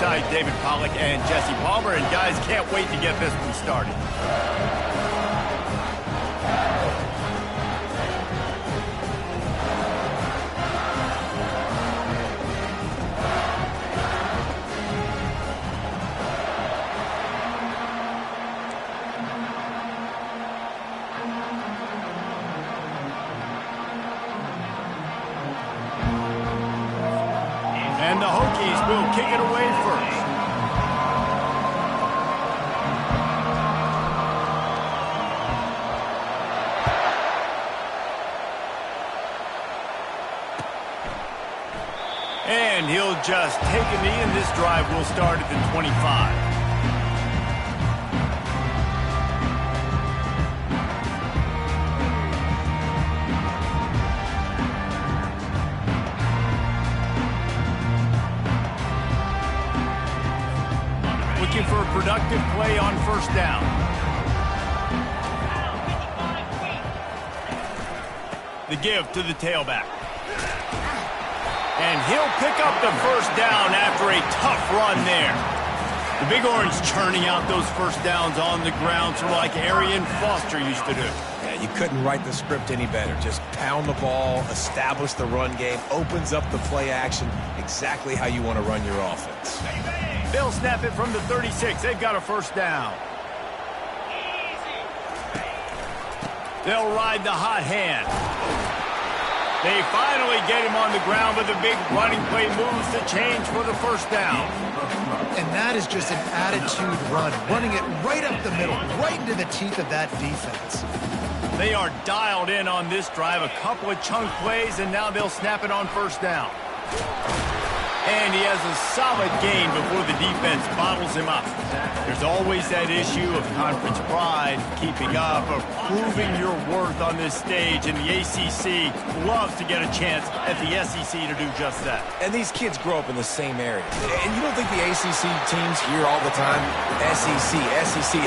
alongside David Pollack and Jesse Palmer, and guys, can't wait to get this one started. And the Hokies will kick it away first. And he'll just take a knee, and this drive will start at the 25. Looking for a productive play on first down. The give to the tailback. And he'll pick up the first down after a tough run there. The Big Orange churning out those first downs on the ground, sort of like Arian Foster used to do. Yeah, you couldn't write the script any better. Just pound the ball, establish the run game, opens up the play action, exactly how you want to run your offense. They'll snap it from the 36. They've got a first down. They'll ride the hot hand. They finally get him on the ground, but the big running play moves the change for the first down. And that is just an attitude run, running it right up the middle, right into the teeth of that defense. They are dialed in on this drive, a couple of chunk plays, and now they'll snap it on first down. And he has a solid gain before the defense bottles him up. There's always that issue of conference pride, keeping up, of proving your worth on this stage, and the ACC loves to get a chance at the SEC to do just that. And these kids grow up in the same area. And you don't think the ACC teams hear all the time, SEC,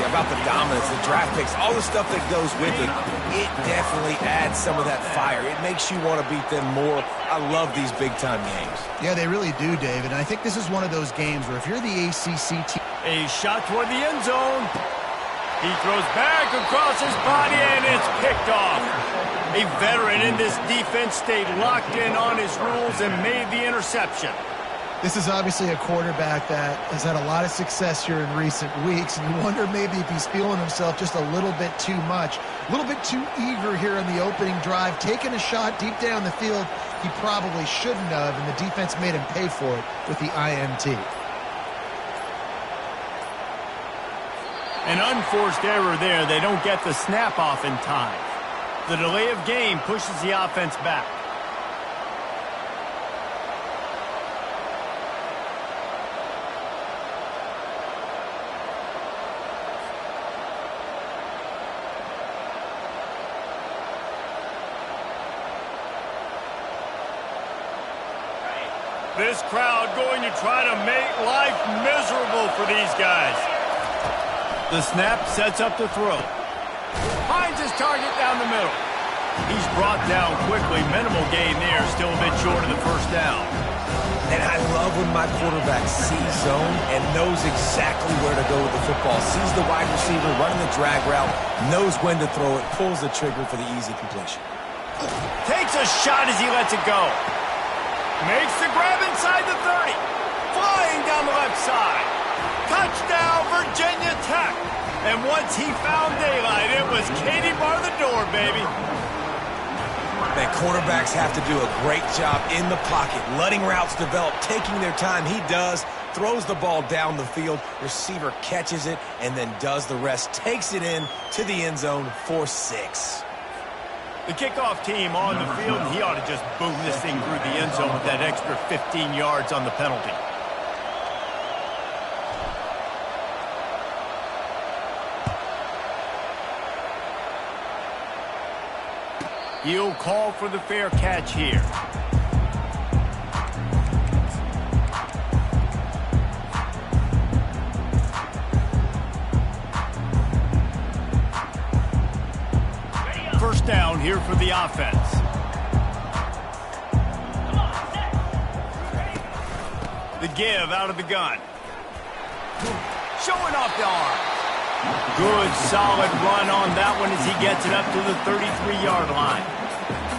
about the dominance, the draft picks, all the stuff that goes with it. It definitely adds some of that fire. It makes you want to beat them more. I love these big-time games. Yeah, they really do, David. And I think this is one of those games where if you're the ACC team... A shot toward the end zone. He throws back across his body, and it's picked off. A veteran in this defense stayed locked in on his rules and made the interception. This is obviously a quarterback that has had a lot of success here in recent weeks, and you wonder maybe if he's feeling himself just a little bit too much, a little bit too eager here on the opening drive, taking a shot deep down the field he probably shouldn't have, and the defense made him pay for it with the INT. An unforced error there. They don't get the snap off in time. The delay of game pushes the offense back. This crowd going to try to make life miserable for these guys. The snap sets up the throw. Finds his target down the middle. He's brought down quickly. Minimal gain there. Still a bit short of the first down. And I love when my quarterback sees zone and knows exactly where to go with the football. Sees the wide receiver running the drag route, knows when to throw it, pulls the trigger for the easy completion. Takes a shot as he lets it go. Makes the grab inside the 30. Flying down the left side. Touchdown, Virginia Tech. And once he found daylight, it was Katie bar the door, baby. Man, quarterbacks have to do a great job in the pocket, letting routes develop, taking their time. He does, throws the ball down the field, receiver catches it, and then does the rest, takes it in to the end zone for 6. The kickoff team on the field, and he ought to just boom this thing through the end zone with that extra 15 yards on the penalty. He'll call for the fair catch here. First down here for the offense. The give out of the gun. showing off the arm. Good, solid run on that one as he gets it up to the 33-yard line.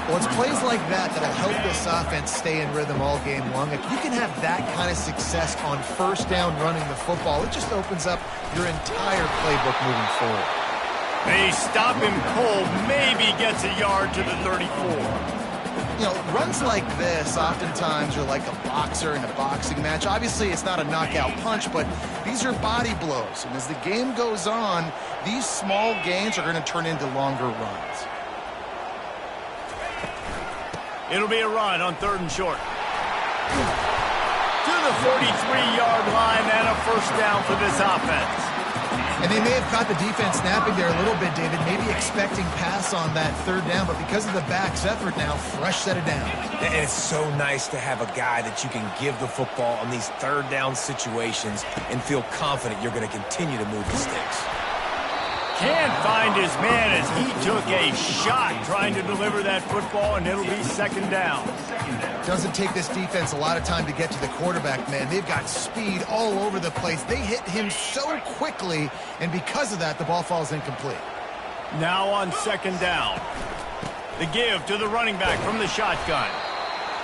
Well, it's plays like that that'll help this offense stay in rhythm all game long. If you can have that kind of success on first down running the football, it just opens up your entire playbook moving forward. They stop him cold, maybe gets a yard to the 34. You know, runs like this oftentimes are like a boxer in a boxing match. Obviously, it's not a knockout punch, but these are body blows. And as the game goes on, these small gains are going to turn into longer runs. It'll be a run on 3rd and short. To the 43-yard line and a first down for this offense. And they may have caught the defense snapping there a little bit, David, maybe expecting pass on that 3rd down, but because of the back's effort now, fresh set it down. And it's so nice to have a guy that you can give the football on these 3rd down situations and feel confident you're going to continue to move the sticks. Can't find his man as he took a shot trying to deliver that football, and it'll be 2nd down. Doesn't take this defense a lot of time to get to the quarterback, man. They've got speed all over the place. They hit him so quickly, and because of that, the ball falls incomplete. Now on 2nd down. The give to the running back from the shotgun.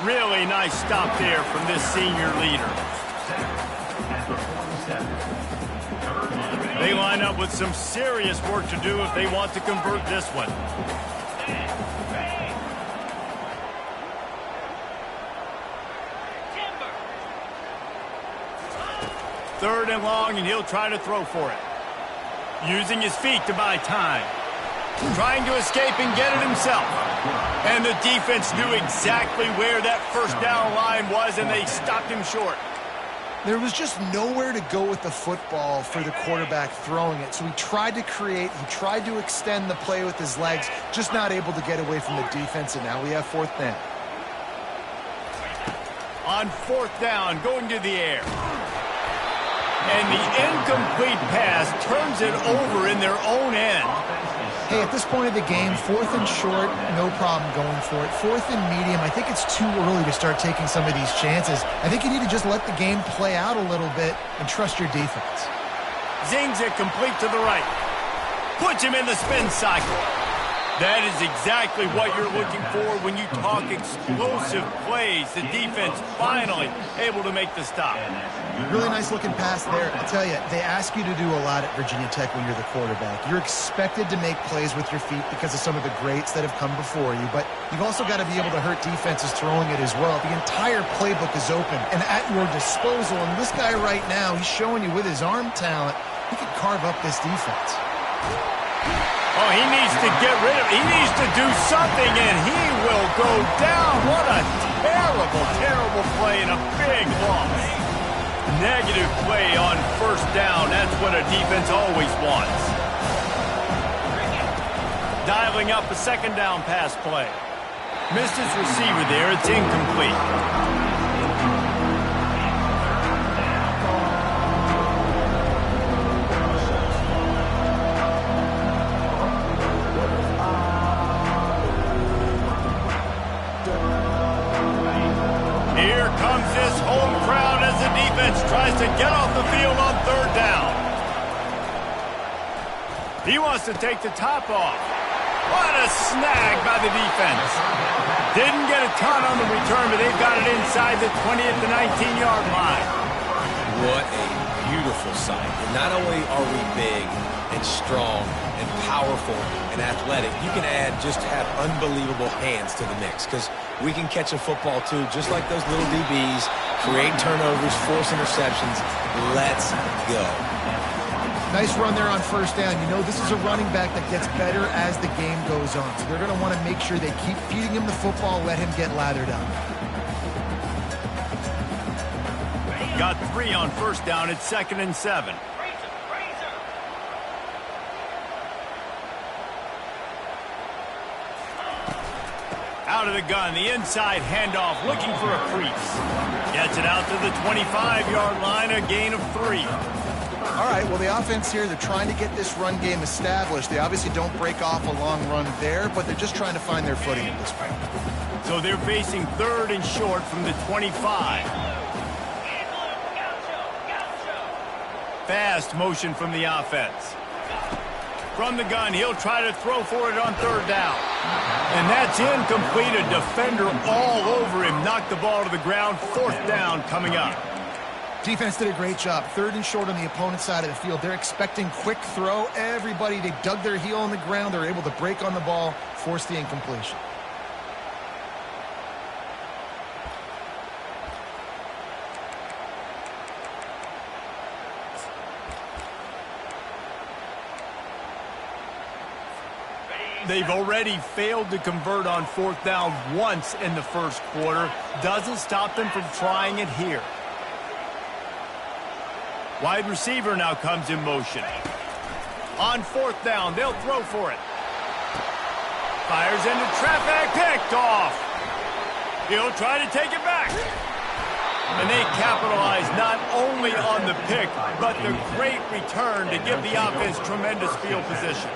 Really nice stop there from this senior leader. They line up with some serious work to do if they want to convert this one. Third and long, and he'll try to throw for it. Using his feet to buy time. Trying to escape and get it himself. And the defense knew exactly where that first down line was, and they stopped him short. There was just nowhere to go with the football for the quarterback throwing it. So he tried to create, he tried to extend the play with his legs, just not able to get away from the defense, and now we have 4th down. On 4th down, going to the air. And the incomplete pass turns it over in their own end. Hey, at this point of the game, 4th and short, no problem going for it. 4th and medium, I think it's too early to start taking some of these chances. I think you need to just let the game play out a little bit and trust your defense. Zings it complete to the right. Puts him in the spin cycle. That is exactly what you're looking for when you talk explosive plays. The defense finally able to make the stop. Really nice looking pass there. I'll tell you, they ask you to do a lot at Virginia Tech when you're the quarterback. You're expected to make plays with your feet because of some of the greats that have come before you, but you've also got to be able to hurt defenses throwing it as well. The entire playbook is open and at your disposal, and this guy right now, he's showing you with his arm talent, he could carve up this defense. Oh, he needs to get rid of it. He needs to do something, and he will go down. What a terrible, terrible play and a big loss. Negative play on 1st down. That's what a defense always wants. Dialing up a 2nd down pass play. Missed his receiver there. It's incomplete. Here comes this home crowd as the defense tries to get off the field on 3rd down. He wants to take the top off. What a snag by the defense. Didn't get a ton on the return, but they've got it inside the 20 at the 19-yard line. What a beautiful sight. And not only are we big and strong and powerful and athletic, you can just have unbelievable hands to the mix, because we can catch a football too, just like those little DBs, create turnovers, force interceptions. Let's go. Nice run there on 1st down. You know, this is a running back that gets better as the game goes on. So they're going to want to make sure they keep feeding him the football, let him get lathered up. Got 3 on 1st down. It's 2nd and 7. Out of the gun, the inside handoff, looking for a crease. Gets it out to the 25-yard line, a gain of 3. All right, well, the offense here, they're trying to get this run game established. They obviously don't break off a long run there, but they're just trying to find their footing at this point. So they're facing 3rd and short from the 25. Fast motion from the offense. From the gun, he'll try to throw for it on third down. And that's incomplete. A defender all over him. Knocked the ball to the ground. Fourth down coming up. Defense did a great job. Third and short on the opponent's side of the field. They're expecting quick throw. Everybody, they dug their heel on the ground. They're able to break on the ball, force the incompletion. They've already failed to convert on fourth down once in the first quarter. Doesn't stop them from trying it here. Wide receiver now comes in motion. On fourth down, they'll throw for it. Fires into traffic, picked off. He'll try to take it back. And they capitalize not only on the pick, but the great return to give the offense tremendous field position.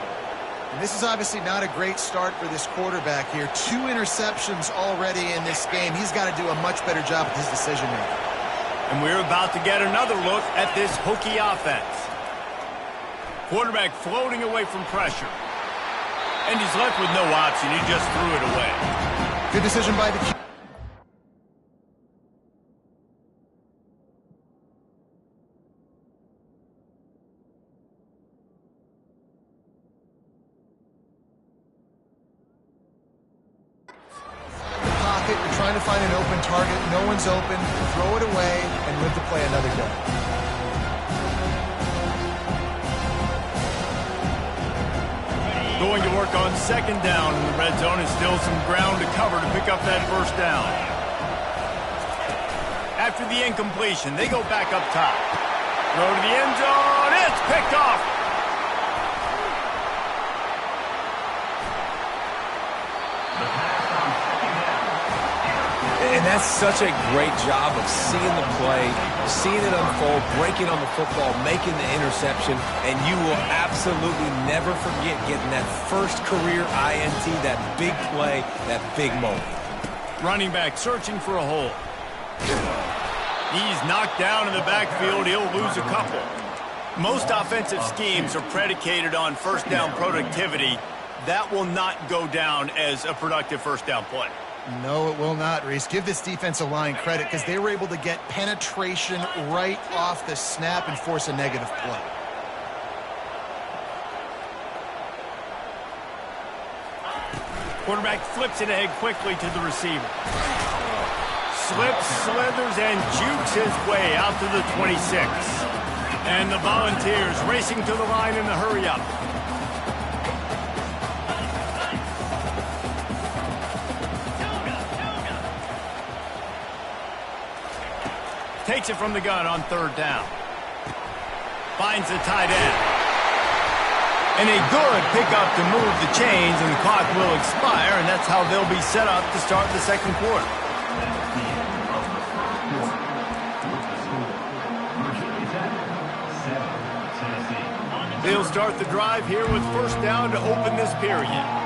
And this is obviously not a great start for this quarterback here. 2 interceptions already in this game. He's got to do a much better job with his decision-making. And we're about to get another look at this hooky offense. Quarterback floating away from pressure. And he's left with no option. He just threw it away. Good decision by the... You're trying to find an open target. No one's open. Throw it away and live to play another day. Going to work on second down in the red zone, and still some ground to cover to pick up that first down. After the incompletion, they go back up top. Throw to the end zone. It's picked off. And that's such a great job of seeing the play, seeing it unfold, breaking on the football, making the interception, and you will absolutely never forget getting that first career INT, that big play, that big moment. Running back searching for a hole. He's knocked down in the backfield. He'll lose a couple. Most offensive schemes are predicated on first down productivity. That will not go down as a productive first down play. No, it will not, Reese. Give this defensive line credit because they were able to get penetration right off the snap and force a negative play. Quarterback flips it ahead quickly to the receiver. Slips, slithers, and jukes his way out to the 26. And the Volunteers racing to the line in the hurry-up. Takes it from the gun on third down. Finds the tight end. And a good pickup to move the chains, and the clock will expire, and that's how they'll be set up to start the second quarter. They'll start the drive here with first down to open this period.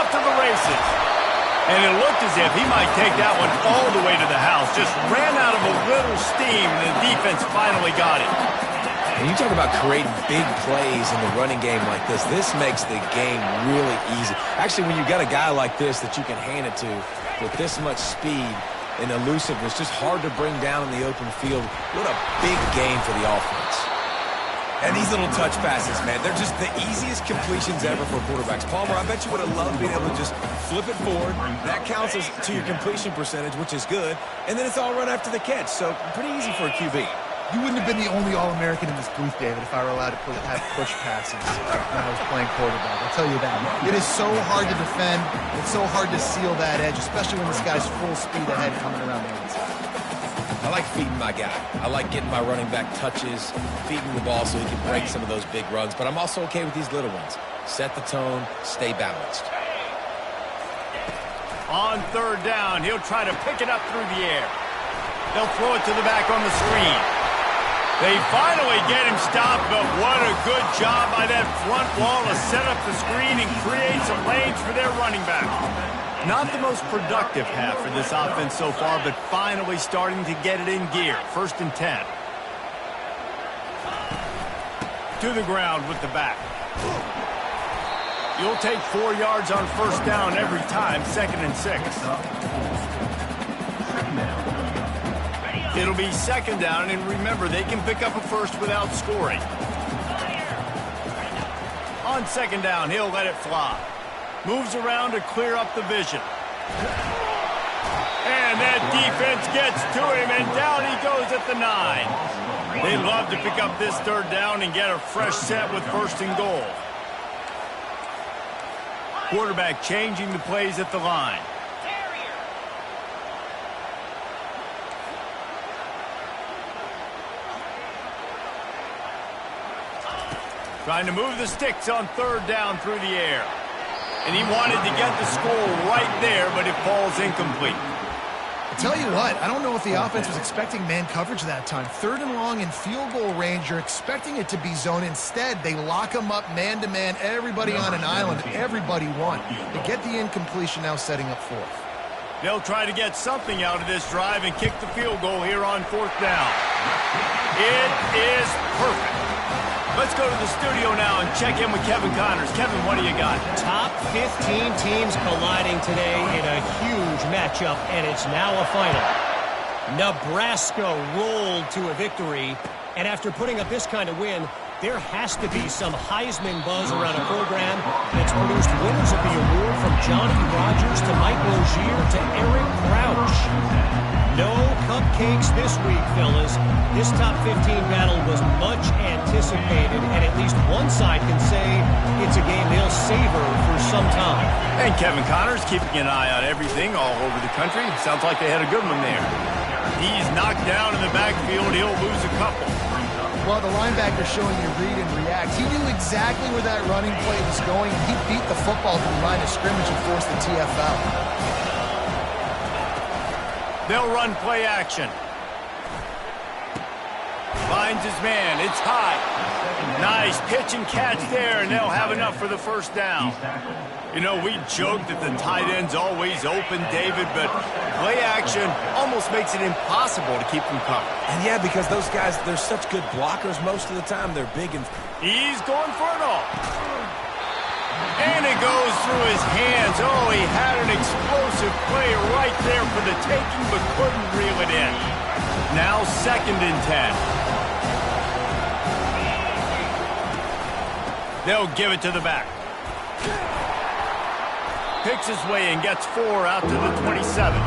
To the races. And it looked as if he might take that one all the way to the house. Just ran out of a little steam, and the defense finally got it. And you talk about creating big plays in the running game like this. This makes the game really easy. Actually, when you've got a guy like this that you can hand it to with this much speed and elusiveness, just hard to bring down in the open field. What a big game for the offense. And these little touch passes, man, they're just the easiest completions ever for quarterbacks. Palmer, I bet you would have loved being able to just flip it forward. That counts as to your completion percentage, which is good. And then it's all run after the catch. So pretty easy for a QB. You wouldn't have been the only All-American in this booth, David, if I were allowed to have push passes when I was playing quarterback. I'll tell you that. It is so hard to defend. It's so hard to seal that edge, especially when this guy's full speed ahead coming around the inside. I like feeding my guy. I like getting my running back touches, feeding the ball so he can break some of those big runs. But I'm also okay with these little ones. Set the tone, stay balanced. On third down, he'll try to pick it up through the air. They'll throw it to the back on the screen. They finally get him stopped, but what a good job by that front wall to set up the screen and create some lanes for their running back. Not the most productive half for this offense so far, but finally starting to get it in gear. 1st and 10. To the ground with the back. You'll take 4 yards on 1st down every time. 2nd and 6. It'll be 2nd down, and remember, they can pick up a first without scoring. On 2nd down, he'll let it fly. Moves around to clear up the vision. And that defense gets to him, and down he goes at the 9. They love to pick up this 3rd down and get a fresh set with 1st and goal. Quarterback changing the plays at the line. Trying to move the sticks on 3rd down through the air. And he wanted to get the score right there, but it falls incomplete. I tell you what, I don't know if the offense was expecting man coverage that time. 3rd and long in field goal range, you're expecting it to be zone. Instead, they lock them up man-to-man, everybody on an island, everybody won. They get the incompletion now setting up 4th. They'll try to get something out of this drive and kick the field goal here on 4th down. It is perfect. Let's go to the studio now and check in with Kevin Connors. Kevin, what do you got? Top 15 teams colliding today in a huge matchup, and it's now a final. Nebraska rolled to a victory, and after putting up this kind of win, there has to be some Heisman buzz around a program that's produced winners of the award from Johnny Rodgers to Mike Rozier to Eric Crouch. No cupcakes this week, fellas. This top 15 battle was much anticipated, and at least one side can say it's a game they'll savor for some time. And Kevin Connors keeping an eye on everything all over the country. Sounds like they had a good one there. He's knocked down in the backfield. He'll lose a couple. Well, the linebacker showing you read and react. He knew exactly where that running play was going. He beat the football to the line of scrimmage and forced the TFL. They'll run play action. Finds his man. It's high. Nice pitch and catch there, and they'll have enough for the 1st down. You know, we joked that the tight end's always open, David, but play action almost makes it impossible to keep them covered. And yeah, because those guys, they're such good blockers most of the time. They're big and... He's going for it all. And it goes through his hands. Oh, he had an explosive play right there for the taking, but couldn't reel it in. Now 2nd and 10. They'll give it to the back. Picks his way and gets 4 out to the 27.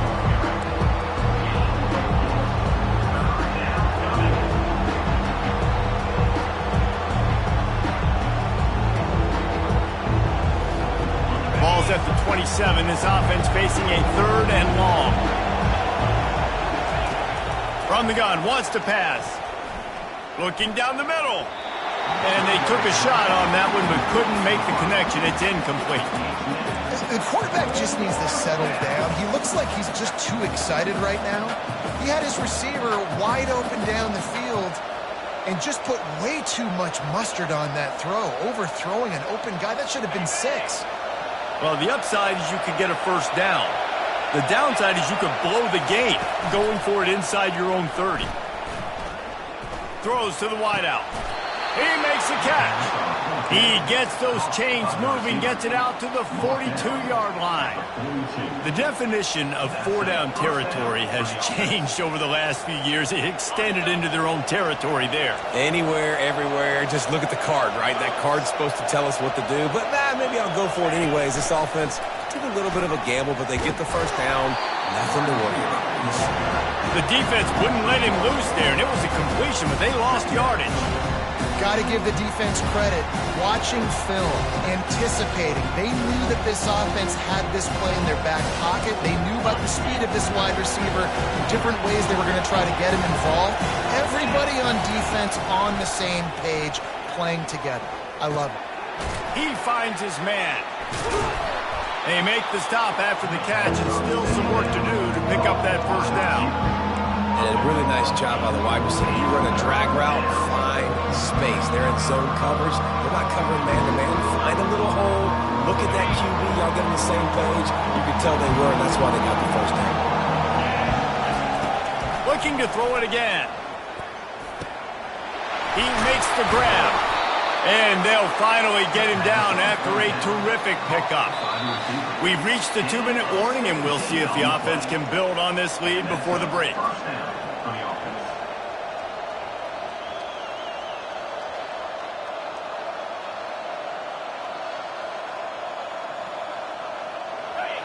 Ball's at the 27. This offense facing a 3rd and long. From the gun, wants to pass. Looking down the middle. And they took a shot on that one, but couldn't make the connection. It's incomplete. The quarterback just needs to settle down. He looks like he's just too excited right now. He had his receiver wide open down the field and just put way too much mustard on that throw, overthrowing an open guy. That should have been 6. Well, the upside is you could get a 1st down. The downside is you could blow the game going for it inside your own 30. Throws to the wideout. He makes the catch. He gets those chains moving, gets it out to the 42-yard line. The definition of 4-down territory has changed over the last few years. It extended into their own territory there. Anywhere, everywhere, just look at the card, right? That card's supposed to tell us what to do, but maybe I'll go for it anyways. This offense took a little bit of a gamble, but they get the 1st down. Nothing to worry about. The defense wouldn't let him loose there, and it was a completion, but they lost yardage. Got to give the defense credit. Watching film, anticipating. They knew that this offense had this play in their back pocket. They knew about the speed of this wide receiver, the different ways they were going to try to get him involved. Everybody on defense on the same page, playing together. I love it. He finds his man. They make the stop after the catch, and still some work to do to pick up that 1st down. And a really nice job by the wide receiver. You run a drag route, find space. They're in zone coverage. They're not covering man-to-man. Find a little hole, Look at that QB. Y'all get on the same page. You can tell they were, and that's why they got the first down. Looking to throw it again. He makes the grab. And they'll finally get him down after a terrific pickup. We've reached the 2-minute warning, and we'll see if the offense can build on this lead before the break.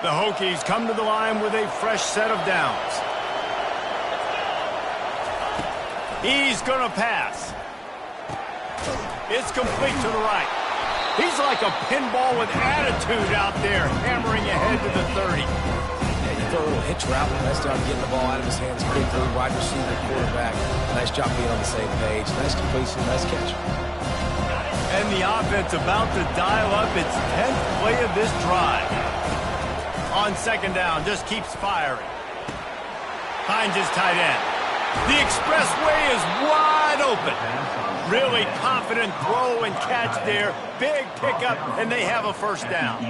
The Hokies come to the line with a fresh set of downs. He's going to pass. It's complete to the right. He's like a pinball with attitude out there, hammering ahead to the 30. Yeah, you throw a little hitch route. Nice job getting the ball out of his hands quickly. Wide receiver, quarterback. Nice job being on the same page. Nice completion, nice catch. And the offense about to dial up its 10th play of this drive. On second down, just keeps firing. Finds his tight end. The expressway is wide open. Really confident throw and catch there. Big pickup, and they have a first down.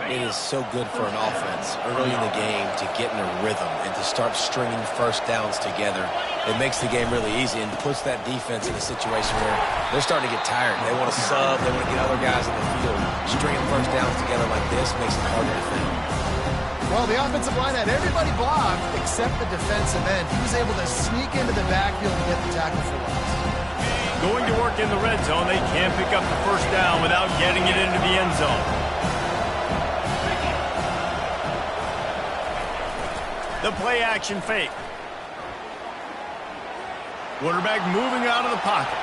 It is so good for an offense early in the game to get in a rhythm and to start stringing first downs together. It makes the game really easy and puts that defense in a situation where they're starting to get tired. They want to sub. They want to get other guys in the field. Stringing first downs together like this makes it harder to defend. Well, the offensive line had everybody blocked except the defensive end. He was able to sneak into the backfield and get the tackle for loss. Going to work in the red zone. They can't pick up the first down without getting it into the end zone. The play action fake. Quarterback moving out of the pocket.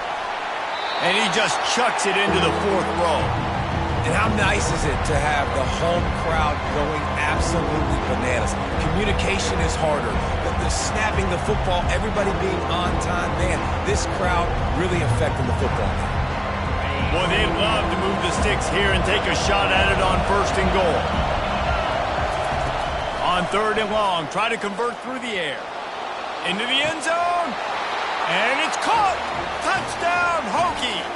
And he just chucks it into the fourth row. And how nice is it to have the home crowd going absolutely bananas? Communication is harder. The snapping the football, everybody being on time. Man, this crowd really affecting the football game. Boy, they'd love to move the sticks here and take a shot at it on first and goal. On third and long, try to convert through the air. Into the end zone. And it's caught. Touchdown, Hokies.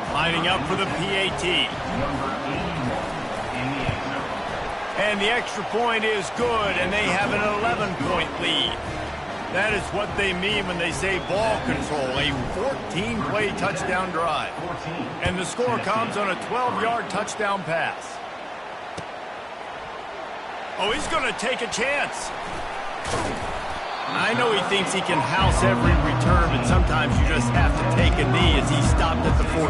Lining up for the PAT. And the extra point is good, and they have an 11-point lead. That is what they mean when they say ball control, a 14-play touchdown drive. And the score comes on a 12-yard touchdown pass. Oh, he's going to take a chance. I know he thinks he can house every return, but sometimes you just have to take a knee as he stopped at the 14.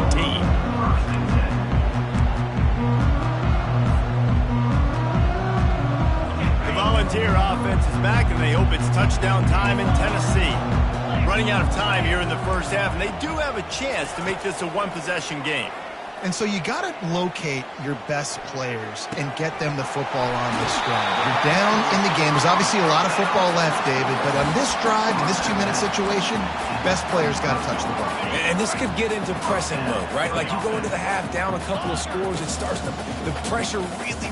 The Volunteer offense is back, and they hope it's touchdown time in Tennessee. Running out of time here in the first half, and they do have a chance to make this a one-possession game. And so you got to locate your best players and get them the football on this drive. You're down in the game. There's obviously a lot of football left, David, but on this drive, in this 2-minute situation, best players got to touch the ball. And this could get into pressing mode, right? Like you go into the half down a couple of scores, it starts to, the pressure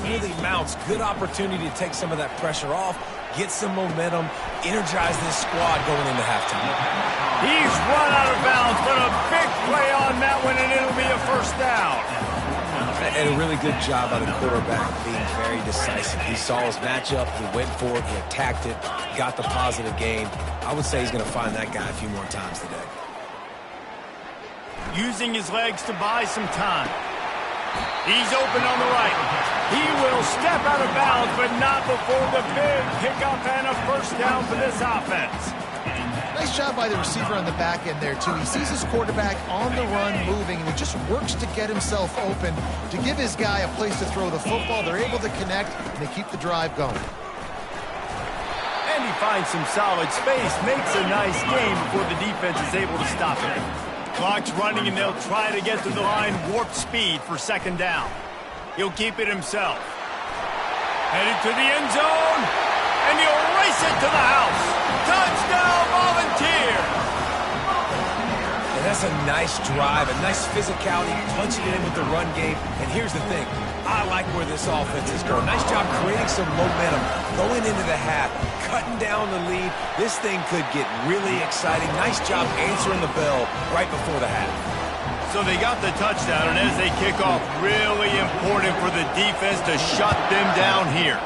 really mounts. Good opportunity to take some of that pressure off, get some momentum, energize this squad going into halftime. He's run out of bounds, but a big play on that one, and it'll be a first down. And a really good job by the quarterback being very decisive. He saw his matchup, he went for it, he attacked it, got the positive gain. I would say he's going to find that guy a few more times today. Using his legs to buy some time. He's open on the right. He will step out of bounds, but not before the big pickup and a first down for this offense. Nice job by the receiver on the back end there, too. He sees his quarterback on the run moving, and he just works to get himself open to give his guy a place to throw the football. They're able to connect, and they keep the drive going. And he finds some solid space, makes a nice gain before the defense is able to stop it. Clock's running, and they'll try to get to the line warp speed for second down. He'll keep it himself. Headed to the end zone, and he'll race it to the house. Touchdown, Volunteer! And that's a nice drive, a nice physicality, punching it in with the run game. And here's the thing, I like where this offense is going. Nice job creating some momentum, going into the half, cutting down the lead. This thing could get really exciting. Nice job answering the bell right before the half. So they got the touchdown, and as they kick off, really important for the defense to shut them down here.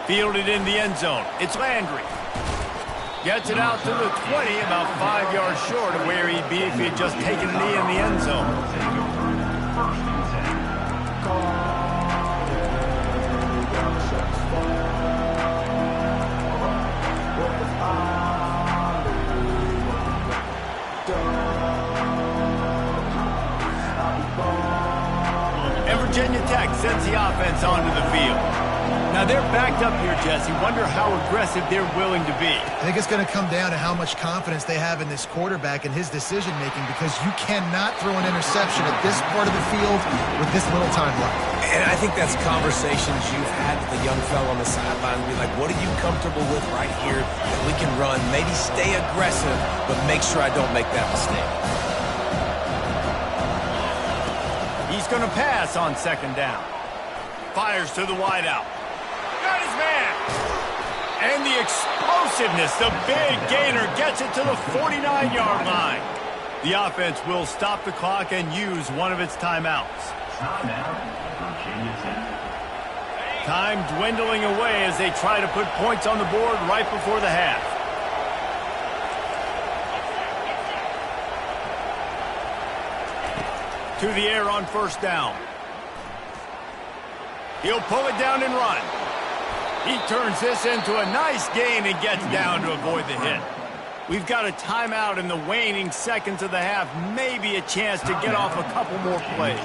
Fielded in the end zone. It's Landry. Gets it out to the 20, about 5 yards short of where he'd be if he had just taken a knee in the end zone. Virginia Tech sends the offense onto the field. Now they're backed up here, Jesse. Wonder how aggressive they're willing to be. I think it's going to come down to how much confidence they have in this quarterback and his decision-making, because you cannot throw an interception at this part of the field with this little time left. And I think that's conversations you've had with the young fellow on the sideline. Be like, what are you comfortable with right here that we can run? Maybe stay aggressive, but make sure I don't make that mistake. He's going to pass on second down. Fires to the wideout. Got his man. And the explosiveness, the big gainer gets it to the 49-yard line. The offense will stop the clock and use one of its timeouts. Time dwindling away as they try to put points on the board right before the half. To the air on first down. He'll pull it down and run. He turns this into a nice gain and gets down to avoid the hit. We've got a timeout in the waning seconds of the half. Maybe a chance to get off a couple more plays.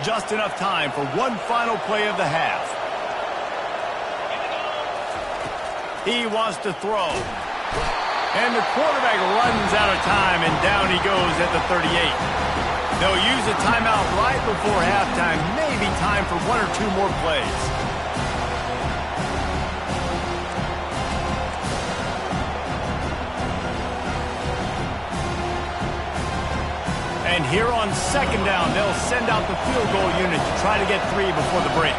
Just enough time for one final play of the half. He wants to throw. And the quarterback runs out of time, and down he goes at the 38. They'll use a timeout right before halftime. Maybe time for one or two more plays. And here on second down, they'll send out the field goal unit to try to get 3 before the break.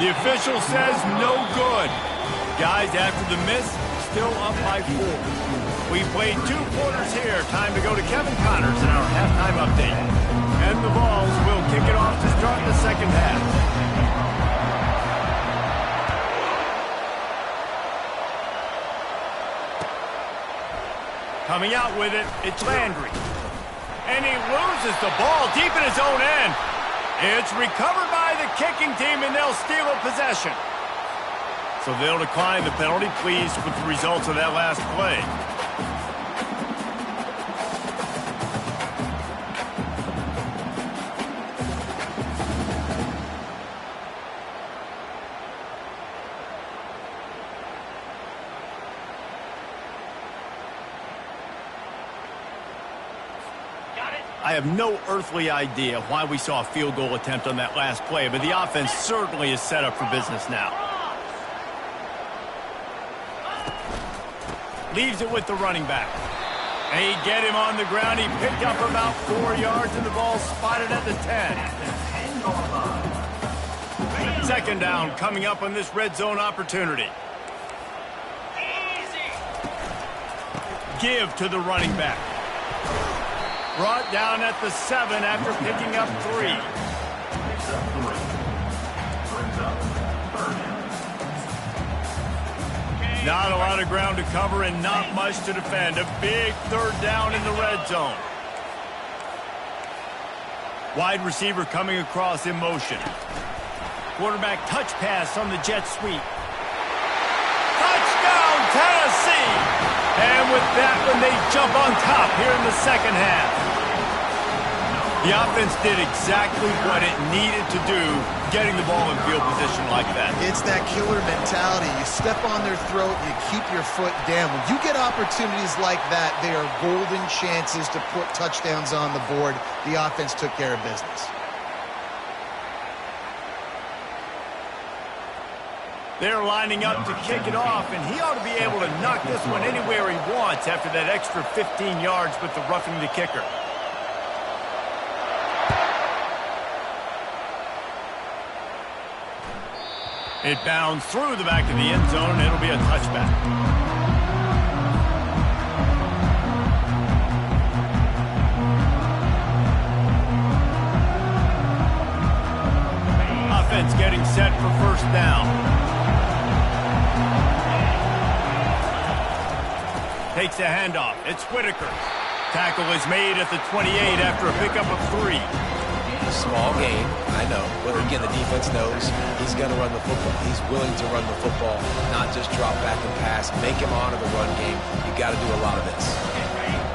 The official says no good. Guys, after the miss, still up by 4. We played 2 quarters here. Time to go to Kevin Connors in our halftime update. And the Vols will kick it off to start the second half. Coming out with it, it's Landry. And he loses the ball deep in his own end. It's recovered by the kicking team, and they'll steal a possession. So they'll decline the penalty, pleased with the results of that last play. I have no earthly idea why we saw a field goal attempt on that last play, but the offense certainly is set up for business now. Leaves it with the running back. They get him on the ground. He picked up about 4 yards, and the ball spotted at the 10. Second down coming up on this red zone opportunity. Give to the running back. Brought down at the 7 after picking up 3. Not a lot of ground to cover and not much to defend. A big third down in the red zone. Wide receiver coming across in motion. Quarterback touch pass on the jet sweep. Touchdown, Tennessee! And with that one, they jump on top here in the second half. The offense did exactly what it needed to do, getting the ball in field position like that. It's that killer mentality. You step on their throat, you keep your foot down. When you get opportunities like that, they are golden chances to put touchdowns on the board. The offense took care of business. They're lining up to kick it off, and he ought to be able to knock this one anywhere he wants after that extra 15 yards with the roughing the kicker. It bounds through the back of the end zone, and it'll be a touchback. Offense getting set for first down. Takes a handoff. It's Whitaker. Tackle is made at the 28 after a pickup of 3. Small game, I know. But again, the defense knows he's going to run the football. He's willing to run the football, not just drop back and pass. Make him honor the run game. You got to do a lot of this.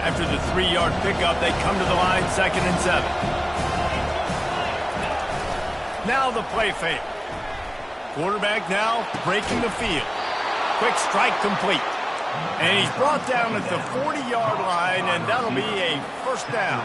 After the 3-yard pickup, they come to the line, 2nd and 7. Now the play fake. Quarterback now breaking the field. Quick strike complete. And he's brought down at the 40-yard line, and that'll be a first down.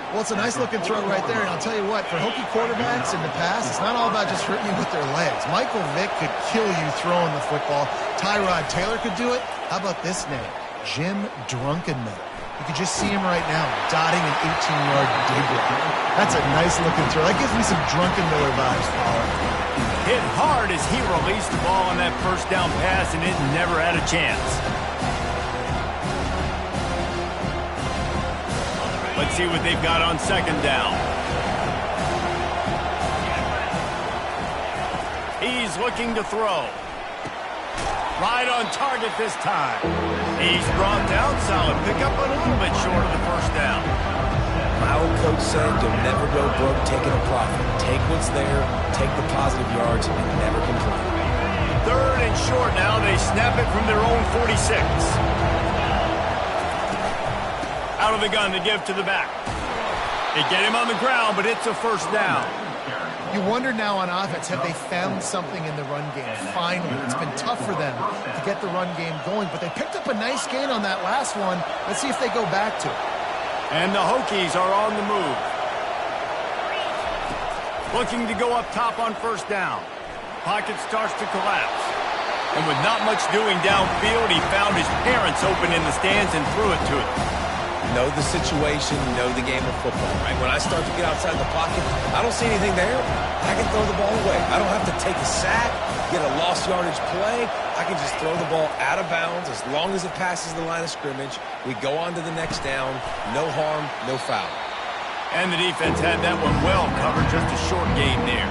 Well, it's a nice-looking throw right there, and I'll tell you what, for Hokie quarterbacks in the past, it's not all about just hurting you with their legs. Michael Vick could kill you throwing the football. Tyrod Taylor could do it. How about this name? Jim Drunkenmiller. You can just see him right now, dotting an 18-yard dig route. That's a nice-looking throw. That gives me some Drunkenmiller vibes, Paul. Hit hard as he released the ball on that first down pass, and it never had a chance. Let's see what they've got on 2nd down. He's looking to throw. Right on target this time. He's brought down, solid pickup, but a little bit short of the first down. My old coach said, you'll never go broke taking a profit. Take what's there, take the positive yards, and never complain. 3rd and short now. They snap it from their own 46. Out of the gun to give to the back. They get him on the ground, but it's a first down. You wonder now on offense, have they found something in the run game? Finally, it's been tough for them to get the run game going, but they picked up a nice gain on that last one. Let's see if they go back to it. And the Hokies are on the move. Looking to go up top on first down. Pocket starts to collapse. And with not much doing downfield, he found his parents open in the stands and threw it to him. Know the situation, know the game of football, right? When I start to get outside the pocket, I don't see anything there. I can throw the ball away. I don't have to take a sack, get a lost yardage play. I can just throw the ball out of bounds as long as it passes the line of scrimmage. We go on to the next down. No harm, no foul. And the defense had that one well covered. Just a short game there.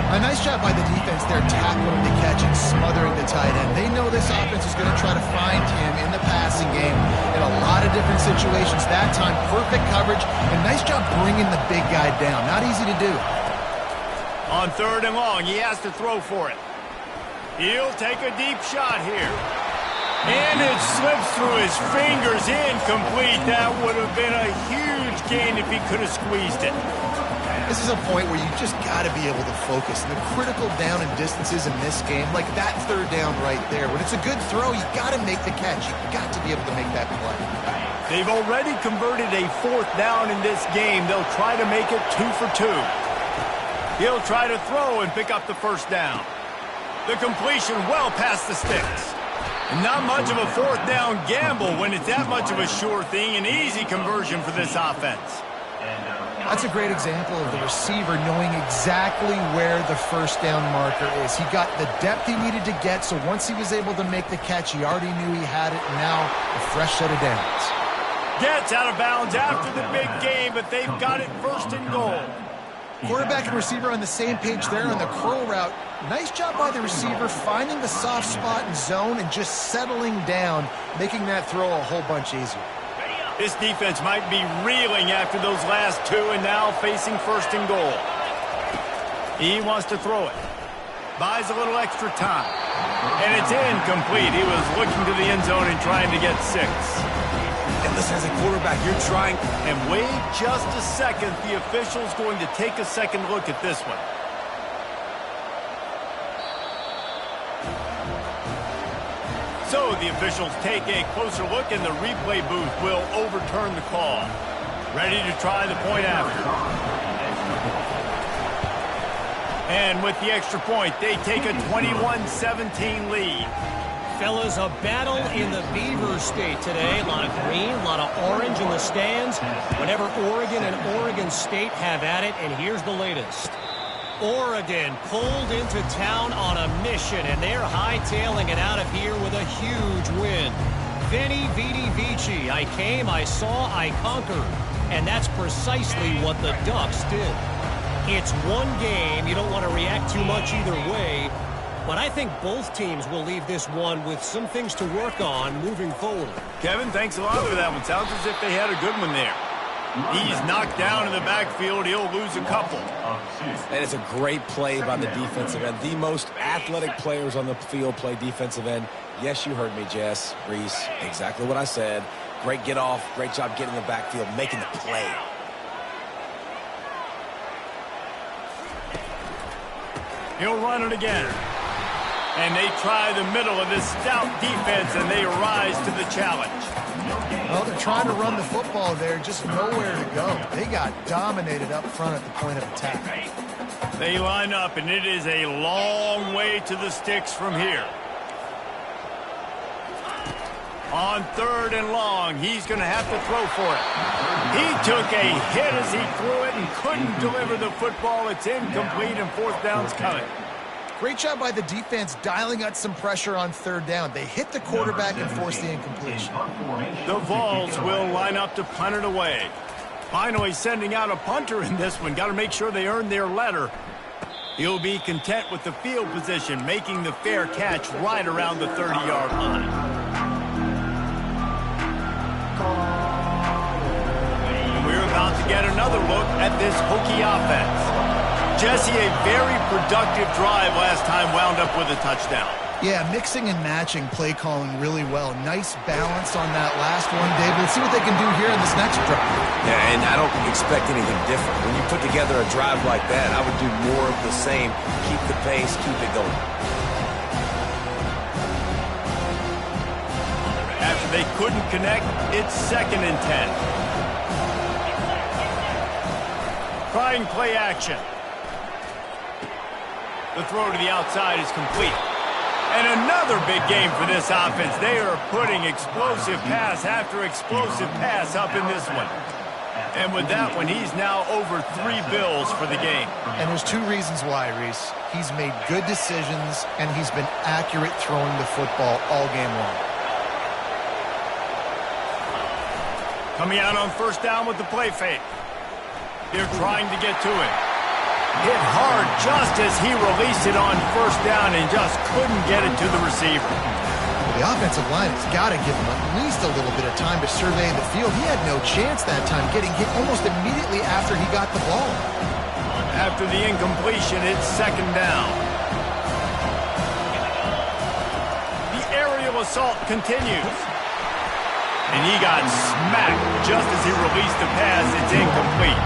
A nice job by the defense there, tackling the catch and smothering the tight end. They know this offense is going to try to find him in the passing game in a lot of different situations. That time, perfect coverage, and nice job bringing the big guy down. Not easy to do. On 3rd and long, he has to throw for it. He'll take a deep shot here. And it slips through his fingers, incomplete. That would have been a huge gain if he could have squeezed it. This is a point where you just got to be able to focus. And the critical down and distances in this game, like that 3rd down right there, when it's a good throw, you got to make the catch. You got to be able to make that play. They've already converted a 4th down in this game. They'll try to make it 2 for 2. He'll try to throw and pick up the first down. The completion well past the sticks. And not much of a 4th down gamble when it's that much of a sure thing. An easy conversion for this offense. That's a great example of the receiver knowing exactly where the first down marker is. He got the depth he needed to get, so once he was able to make the catch, he already knew he had it, and now a fresh set of downs. Gets out of bounds after the big game, but they've got it 1st and goal. Quarterback and receiver on the same page there on the curl route. Nice job by the receiver finding the soft spot and zone and just settling down, making that throw a whole bunch easier. This defense might be reeling after those last 2 and now facing 1st and goal. He wants to throw it. Buys a little extra time. And it's incomplete. He was looking to the end zone and trying to get 6. And listen, as a quarterback, you're trying. And wait just a second. The official's going to take a second look at this one. So the officials take a closer look, and the replay booth will overturn the call. Ready to try the point after. And with the extra point, they take a 21-17 lead. Fellas, a battle in the Beaver State today. A lot of green, a lot of orange in the stands. Whenever Oregon and Oregon State have at it, and here's the latest. Oregon pulled into town on a mission, and they're hightailing it out of here with a huge win. Veni, Vidi, Vici. I came, I saw, I conquered. And that's precisely what the Ducks did. It's one game. You don't want to react too much either way. But I think both teams will leave this one with some things to work on moving forward. Kevin, thanks a lot for that one. Sounds as if they had a good one there. He's knocked down in the backfield. He'll lose a couple. And it's a great play by the defensive end. The most athletic players on the field play defensive end. Yes, you heard me, Jess, Reese. Exactly what I said. Great get off. Great job getting in the backfield, making the play. He'll run it again. And they try the middle of this stout defense, and they rise to the challenge. Well, they're trying to run the football there, just nowhere to go. They got dominated up front at the point of attack. They line up, and it is a long way to the sticks from here. On 3rd and long, he's going to have to throw for it. He took a hit as he threw it and couldn't deliver the football. It's incomplete, and 4th down's coming. Great job by the defense dialing out some pressure on 3rd down. They hit the quarterback and forced the incompletion. The Vols will line up to punt it away. Finally sending out a punter in this one. Got to make sure they earn their letter. He'll be content with the field position, making the fair catch right around the 30-yard line. We're about to get another look at this Hokie offense. Jesse, a very productive drive last time, wound up with a touchdown. Yeah, mixing and matching play calling really well. Nice balance on that last one, Dave. Let's see what they can do here in this next drive. Yeah, and I don't expect anything different. When you put together a drive like that, I would do more of the same. Keep the pace, keep it going. After they couldn't connect, it's 2nd and 10. Trying play action. The throw to the outside is complete. And another big game for this offense. They are putting explosive pass after explosive pass up in this one. And with that one, he's now over 3 bills for the game. And there's 2 reasons why, Reese. He's made good decisions, and he's been accurate throwing the football all game long. Coming out on 1st down with the play fake. They're trying to get to it. Hit hard just as he released it on 1st down and just couldn't get it to the receiver. The offensive line has got to give him at least a little bit of time to survey the field. He had no chance that time, getting hit almost immediately after he got the ball. After the incompletion, it's 2nd down. The aerial assault continues. And he got smacked just as he released the pass. It's incomplete.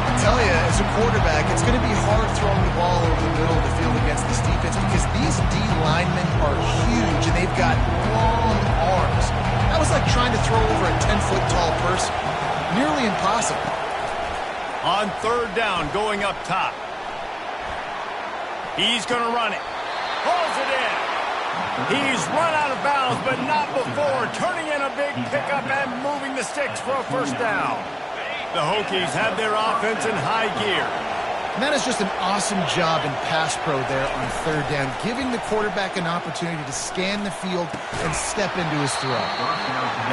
I tell you, as a quarterback, it's going to be hard throwing the ball over the middle of the field against this defense because these D linemen are huge and they've got long arms. That was like trying to throw over a 10-foot tall person. Nearly impossible. On 3rd down, going up top. He's going to run it. Pulls it in. He's run out of bounds, but not before. Turning in a big pickup and moving the sticks for a 1st down. The Hokies have their offense in high gear. And that is just an awesome job in pass pro there on 3rd down, giving the quarterback an opportunity to scan the field and step into his throw.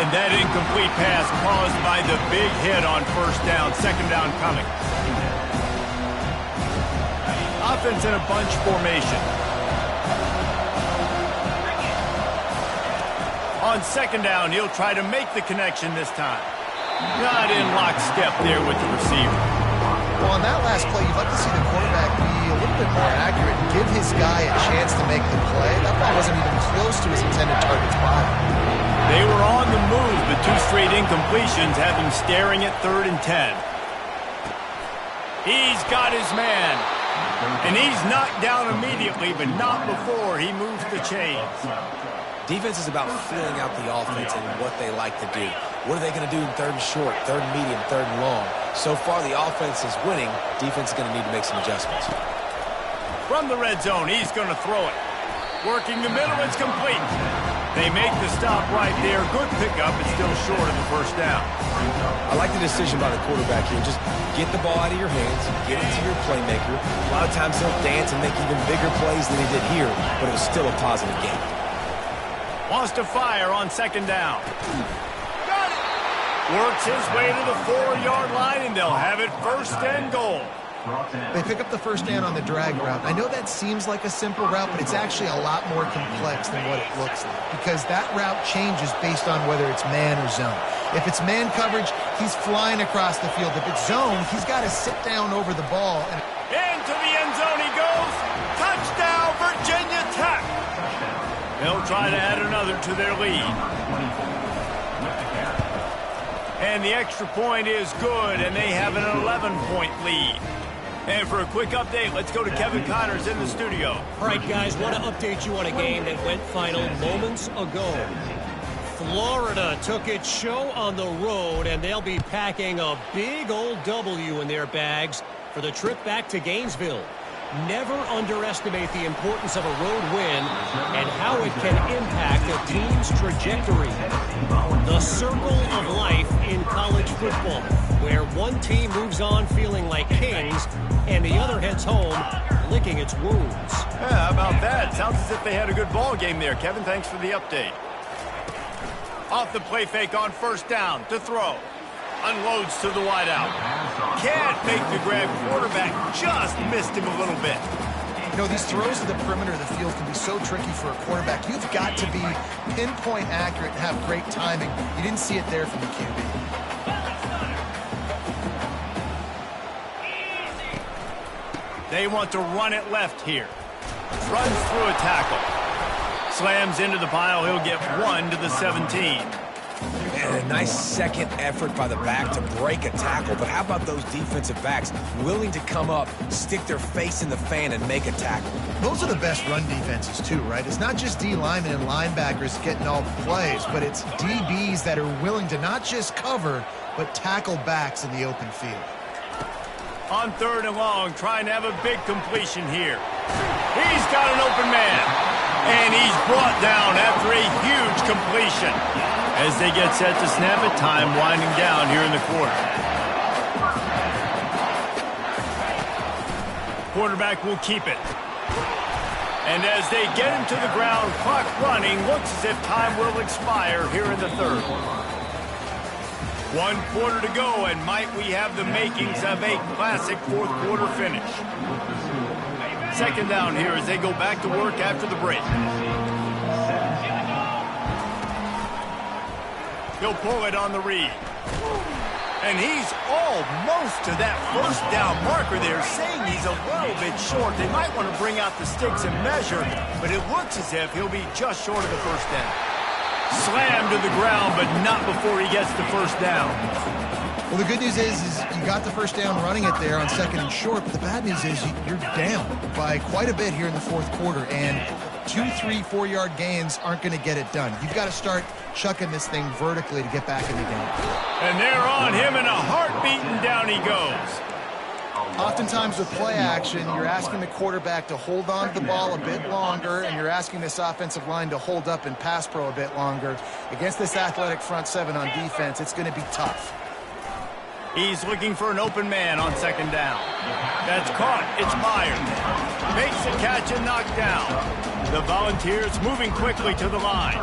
And that incomplete pass caused by the big hit on 1st down. 2nd down coming. Offense in a bunch formation. On 2nd down, he'll try to make the connection this time. Not in lockstep there with the receiver. Well, on that last play, you'd like to see the quarterback be a little bit more accurate and give his guy a chance to make the play. That ball wasn't even close to his intended target's body. They were on the move, but 2 straight incompletions have him staring at 3rd and 10. He's got his man. And he's knocked down immediately, but not before he moves the chains. Defense is about filling out the offense and what they like to do. What are they going to do in 3rd and short, 3rd and medium, 3rd and long? So far, the offense is winning. Defense is going to need to make some adjustments. From the red zone, he's going to throw it. Working the middle, it's complete. They make the stop right there. Good pickup, but still short of the first down. I like the decision by the quarterback here. Just get the ball out of your hands, get it to your playmaker. A lot of times he'll dance and make even bigger plays than he did here, but it was still a positive game. Wants to fire on second down. Got it. Works his way to the 4-yard line, and they'll have it first and goal. They pick up the first down on the drag route. I know that seems like a simple route, but it's actually a lot more complex than what it looks like because that route changes based on whether it's man or zone. If it's man coverage, he's flying across the field. If it's zone, he's got to sit down over the ball. Into the end zone he goes. Touchdown, Virginia Tech. They'll try to add another to their lead. And the extra point is good, and they have an 11-point lead. And for a quick update, let's go to Kevin Connors in the studio. All right, guys, want to update you on a game that went final moments ago. Florida took its show on the road, and they'll be packing a big old W in their bags for the trip back to Gainesville. Never underestimate the importance of a road win and how it can impact a team's trajectory. The circle of life in college football, where one team moves on feeling like kings and the other heads home licking its wounds. Yeah, how about that? Sounds as if they had a good ball game there. Kevin, thanks for the update. Off the play fake on first down to throw. Unloads to the wideout. Can't make the grab. Quarterback just missed him a little bit. You know, these throws to the perimeter of the field can be so tricky for a quarterback. You've got to be pinpoint accurate and have great timing. You didn't see it there from the QB. They want to run it left here. Runs through a tackle. Slams into the pile. He'll get 1 to the 17. And a nice second effort by the back to break a tackle. But how about those defensive backs willing to come up, stick their face in the fan, and make a tackle? Those are the best run defenses, too, right? It's not just D linemen and linebackers getting all the plays, but it's DBs that are willing to not just cover, but tackle backs in the open field. On third and long, trying to have a big completion here. He's got an open man. And he's brought down after a huge completion. As they get set to snap it, time winding down here in the quarter. Quarterback will keep it. And as they get him to the ground, clock running, looks as if time will expire here in the third. 1 quarter to go, and might we have the makings of a classic fourth quarter finish. Second down here as they go back to work after the break. He'll pull it on the read. And he's almost to that first down marker there, saying he's a little bit short. They might want to bring out the sticks and measure, but it looks as if he'll be just short of the first down. Slammed to the ground, but not before he gets the first down. Well, the good news is you got the first down running it there on second and short, but the bad news is you're down by quite a bit here in the fourth quarter, and 2, 3, 4-yard gains aren't going to get it done. You've got to start chucking this thing vertically to get back in the game. And they're on him in a heartbeat, and down he goes. Oftentimes with play action, you're asking the quarterback to hold on to the ball a bit longer, and you're asking this offensive line to hold up and pass pro a bit longer. Against this athletic front seven on defense, it's going to be tough. He's looking for an open man on second down. That's caught. It's Myers. Makes the catch and knocked down. The Volunteers moving quickly to the line.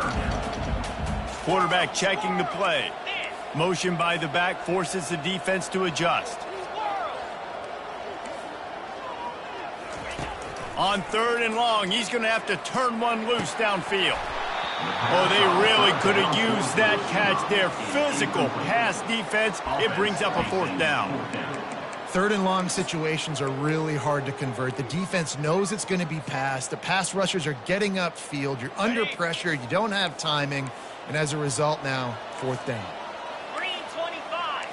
Quarterback checking the play. Motion by the back forces the defense to adjust. On third and long, he's going to have to turn one loose downfield. Oh, they really could have used that catch there. Physical pass defense. It brings up a fourth down. Third and long situations are really hard to convert. The defense knows it's going to be passed. The pass rushers are getting upfield. You're under pressure. You don't have timing. And as a result now, fourth down. Green 25.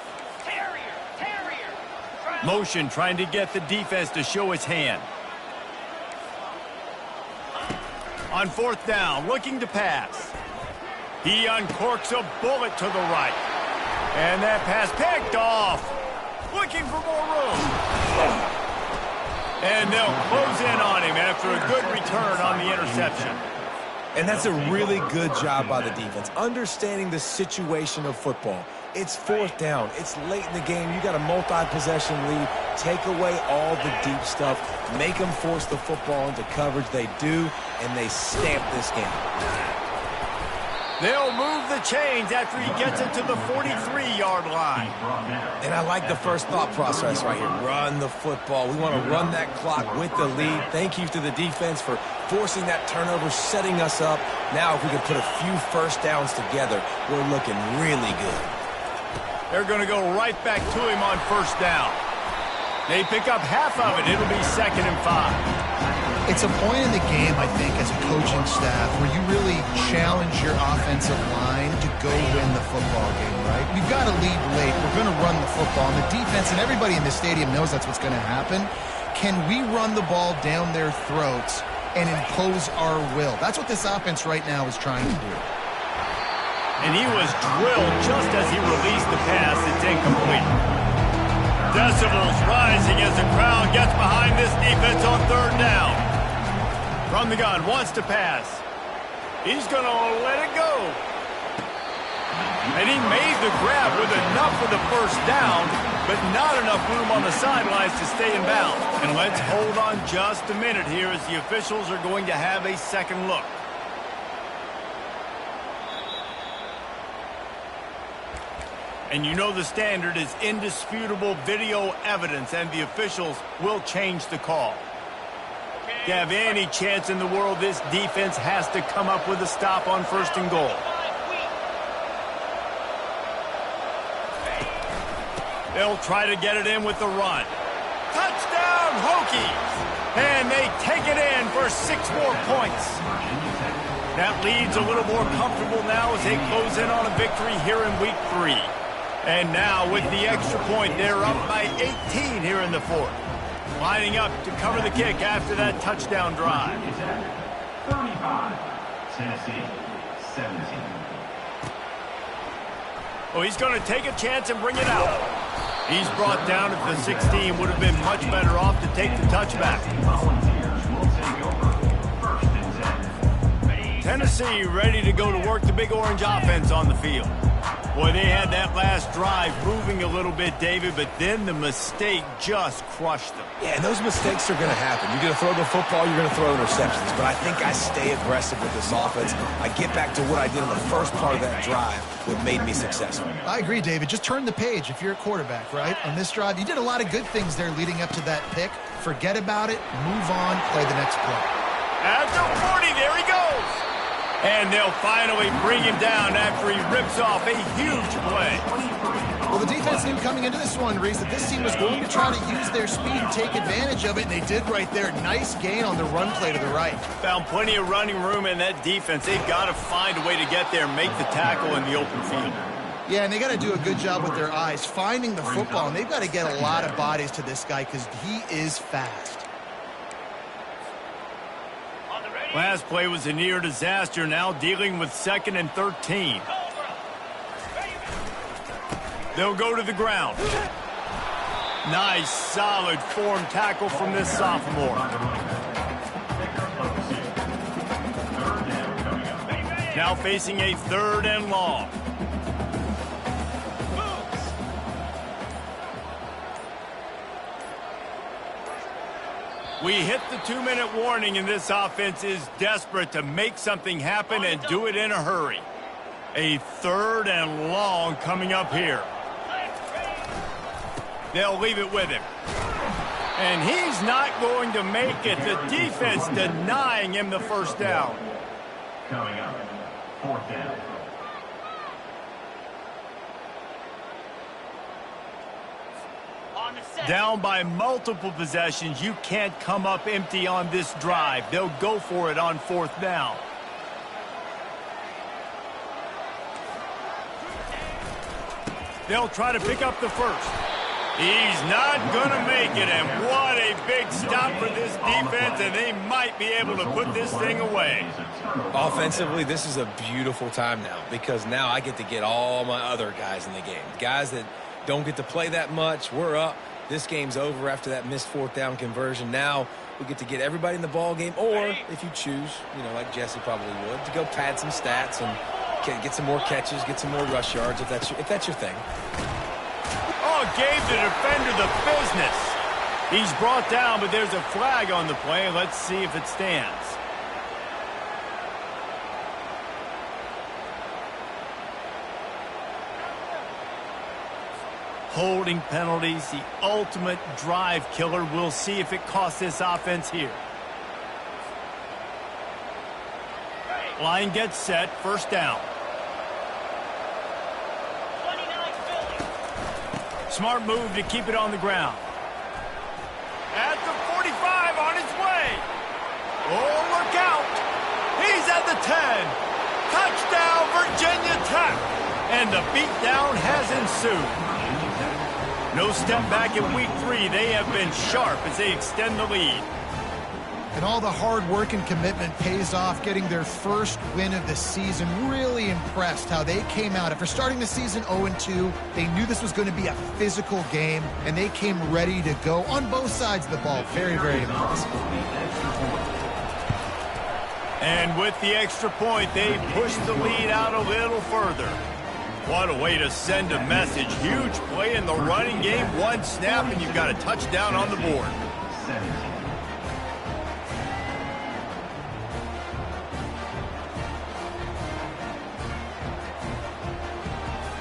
Terrier. Motion trying to get the defense to show its hand. On fourth down, looking to pass. He uncorks a bullet to the right. And that pass picked off. Looking for more room. And they'll close in on him after a good return on the interception. And that's a really good job by the defense, understanding the situation of football. It's fourth down. It's late in the game. You got a multi-possession lead. Take away all the deep stuff. Make them force the football into coverage. They do, and they stamp this game. They'll move the chains after he gets it to the 43-yard line. And I like the first thought process right here. Run the football. We want to run that clock with the lead. Thank you to the defense for forcing that turnover, setting us up. Now if we can put a few first downs together, we're looking really good. They're going to go right back to him on first down. They pick up half of it. It'll be 2nd and 5. It's a point in the game, I think, as a coaching staff where you really challenge your offensive line to go win the football game, right? We've got to lead late. We're going to run the football. And the defense and everybody in the stadium knows that's what's going to happen. Can we run the ball down their throats and impose our will? That's what this offense right now is trying to do. And he was drilled just as he released the pass. It's incomplete. Decibels rising as the crowd gets behind this defense on 3rd down. From the gun, wants to pass. He's going to let it go. And he made the grab with enough for the first down, but not enough room on the sidelines to stay in bounds. And let's hold on just a minute here as the officials are going to have a second look. And you know the standard is indisputable video evidence, and the officials will change the call. To have any chance in the world, this defense has to come up with a stop on 1st and goal. They'll try to get it in with the run. Touchdown, Hokies! And they take it in for 6 more points. That lead's a little more comfortable now as they close in on a victory here in week 3. And now with the extra point, they're up by 18 here in the 4th. Lining up to cover the kick after that touchdown drive. 35, Tennessee, 17. Oh, he's going to take a chance and bring it out. He's brought down at the 16. Would have been much better off to take the touchback. Volunteers will take over 1st and 10. Tennessee ready to go to work the Big Orange offense on the field. Boy, they had that last drive moving a little bit, David, but then the mistake just crushed them. Yeah, and those mistakes are going to happen. You're going to throw the football, you're going to throw interceptions. But I think I stay aggressive with this offense. I get back to what I did in the first part of that drive, what made me successful. I agree, David. Just turn the page if you're a quarterback, right? On this drive, you did a lot of good things there leading up to that pick. Forget about it, move on, play the next play. At the 40, there he goes. And they'll finally bring him down after he rips off a huge play. Well, the defense knew coming into this one, Reese, that this team was going to try to use their speed and take advantage of it, and they did right there. Nice gain on the run play to the right. Found plenty of running room in that defense. They've got to find a way to get there and make the tackle in the open field. Yeah, and they got to do a good job with their eyes, finding the football, and they've got to get a lot of bodies to this guy because he is fast. Last play was a near disaster, now dealing with 2nd and 13. They'll go to the ground. Nice, solid form tackle from this sophomore. Now facing a 3rd and long. We hit the 2-minute warning, and this offense is desperate to make something happen and do it in a hurry. A 3rd and long coming up here. They'll leave it with him. And he's not going to make it. The defense denying him the first down. Coming up, 4th down. Down by multiple possessions, you can't come up empty on this drive. They'll go for it on 4th down. They'll try to pick up the first. He's not going to make it, and what a big stop for this defense, and they might be able to put this thing away. Offensively, this is a beautiful time now because now I get to get all my other guys in the game. Guys that don't get to play that much, we're up. This game's over after that missed fourth down conversion. Now we get to get everybody in the ball game, or if you choose, like Jesse probably would, to go pad some stats and get some more catches, get some more rush yards if that's your thing. Oh, gave the defender the business. He's brought down, but there's a flag on the play. Let's see if it stands. Holding penalties, the ultimate drive killer. We'll see if it costs this offense here. Line gets set, first down. 29 Philly. Smart move to keep it on the ground. At the 45, on his way. Oh, look out. He's at the 10. Touchdown, Virginia Tech. And the beatdown has ensued. No step back in week 3. They have been sharp as they extend the lead. And all the hard work and commitment pays off, getting their first win of the season. Really impressed how they came out. After starting the season 0-2, they knew this was going to be a physical game, and they came ready to go on both sides of the ball. Very, very impressive. And with the extra point, they pushed the lead out a little further. What a way to send a message. Huge play in the running game. One snap, and you've got a touchdown on the board.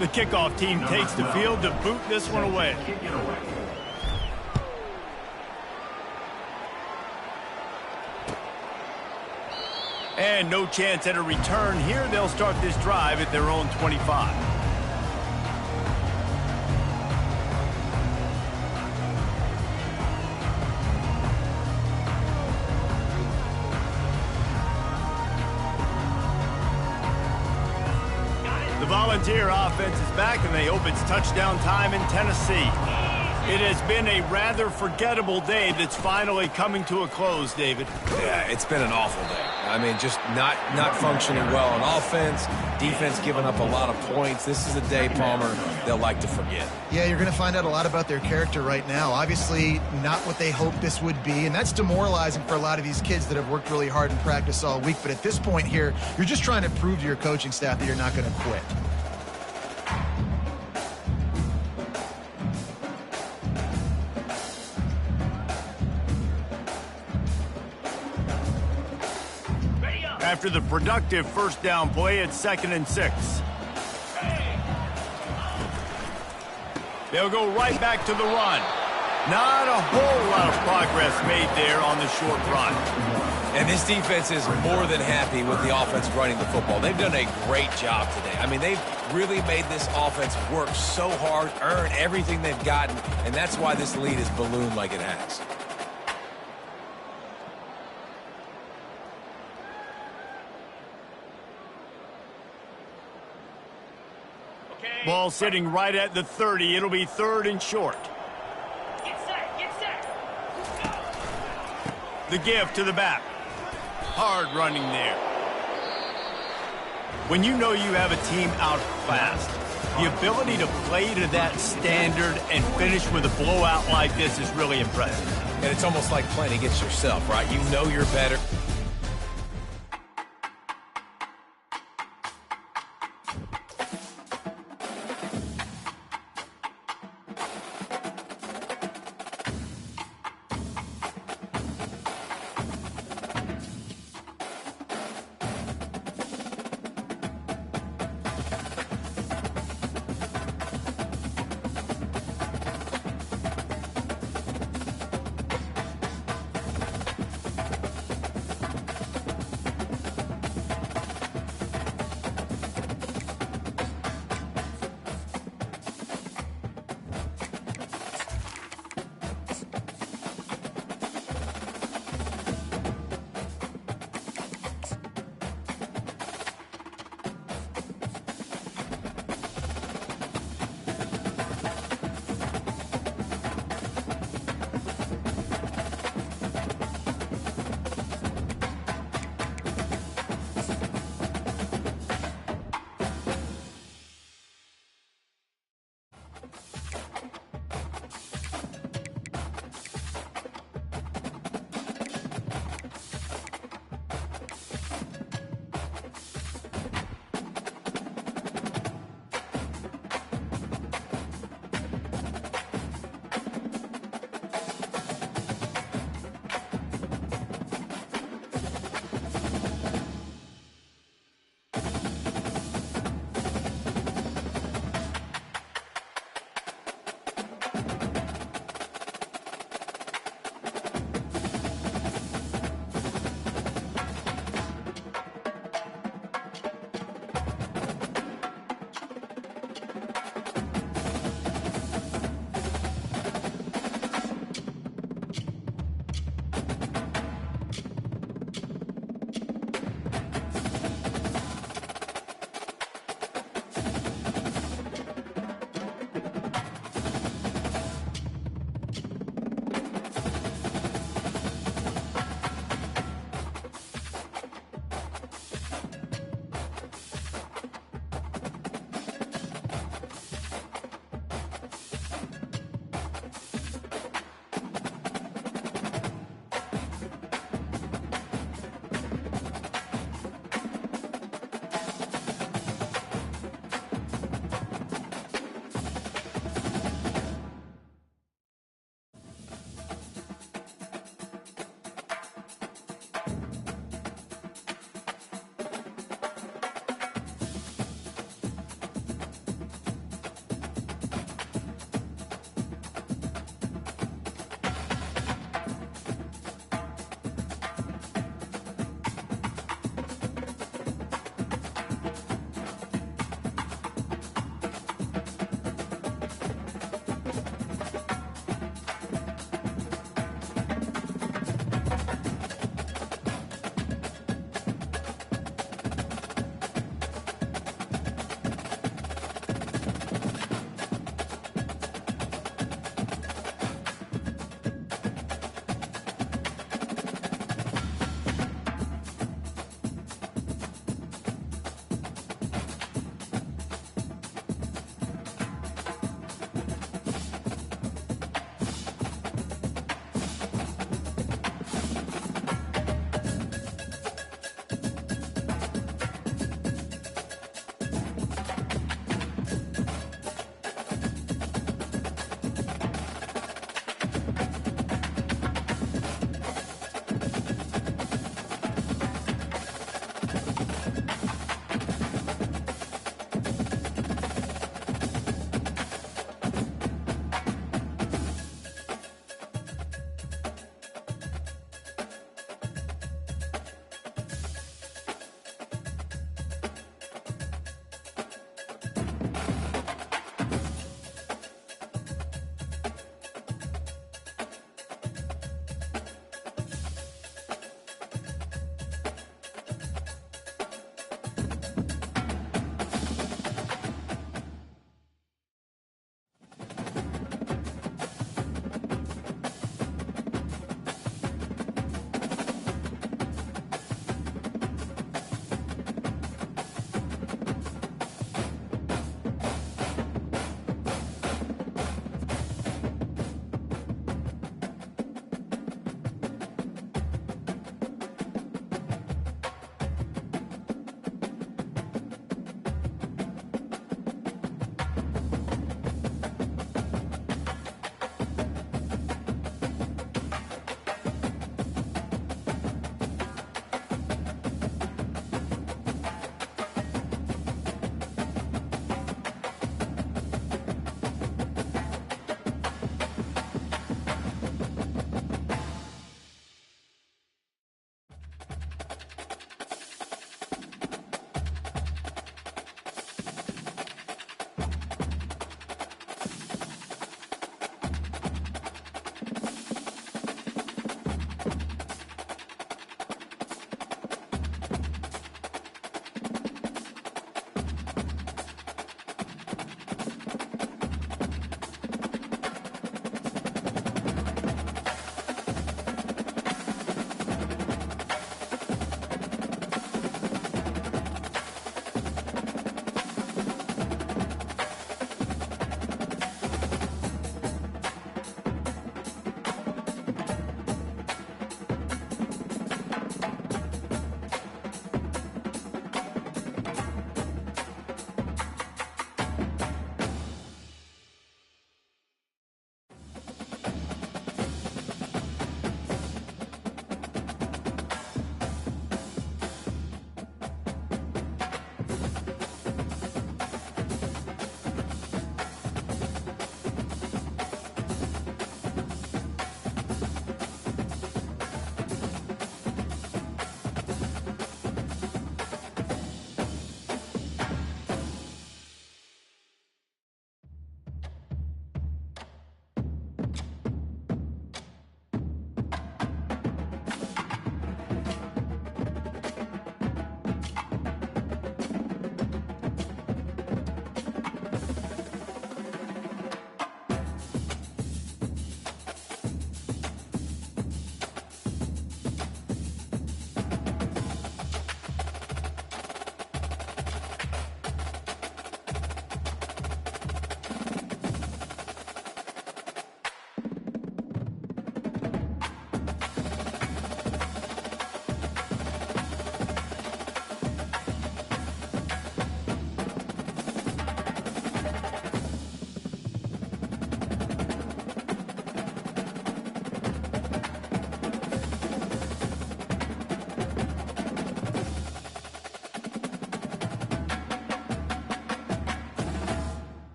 The kickoff team takes the field to boot this one away. And no chance at a return here. They'll start this drive at their own 25. The Volunteer offense is back, and they hope it's touchdown time in Tennessee. It has been a rather forgettable day that's finally coming to a close, David. Yeah, it's been an awful day. I mean, just not functioning well on offense, defense giving up a lot of points. This is a day, Palmer, they'll like to forget. Yeah, you're going to find out a lot about their character right now. Obviously, not what they hoped this would be, and that's demoralizing for a lot of these kids that have worked really hard in practice all week. But at this point here, you're just trying to prove to your coaching staff that you're not going to quit. After the productive first down play, it's 2nd and 6. They'll go right back to the run. Not a whole lot of progress made there on the short run. And this defense is more than happy with the offense running the football. They've done a great job today. I mean, they've really made this offense work so hard, earn everything they've gotten, and that's why this lead is ballooned like it has. Ball sitting right at the 30. It'll be 3rd and short. Get set, get set. The give to the back. Hard running there. When you know you have a team outclassed, the ability to play to that standard and finish with a blowout like this is really impressive. And it's almost like playing against yourself, right? You know you're better.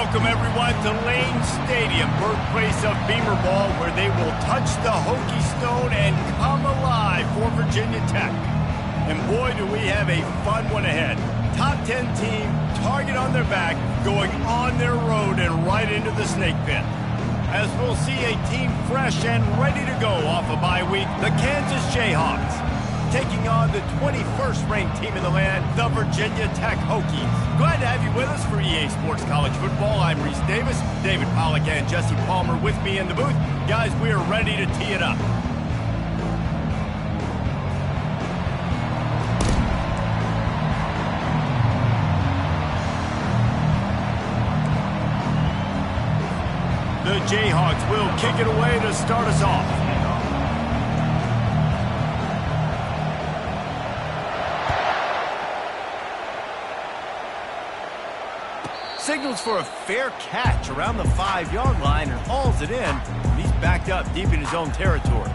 Welcome, everyone, to Lane Stadium, birthplace of Beamer Ball, where they will touch the Hokie Stone and come alive for Virginia Tech. And boy, do we have a fun one ahead. Top 10 team, target on their back, going on their road and right into the snake pit. As we'll see a team fresh and ready to go off a bye week, the Kansas Jayhawks, taking on the 21st ranked team in the land, the Virginia Tech Hokies. Glad to have you with us for EA Sports College Football. I'm Reese Davis, David Pollack and Jesse Palmer with me in the booth. Guys, we are ready to tee it up. The Jayhawks will kick it away to start us off. Signals for a fair catch around the 5-yard line and hauls it in. And he's backed up deep in his own territory.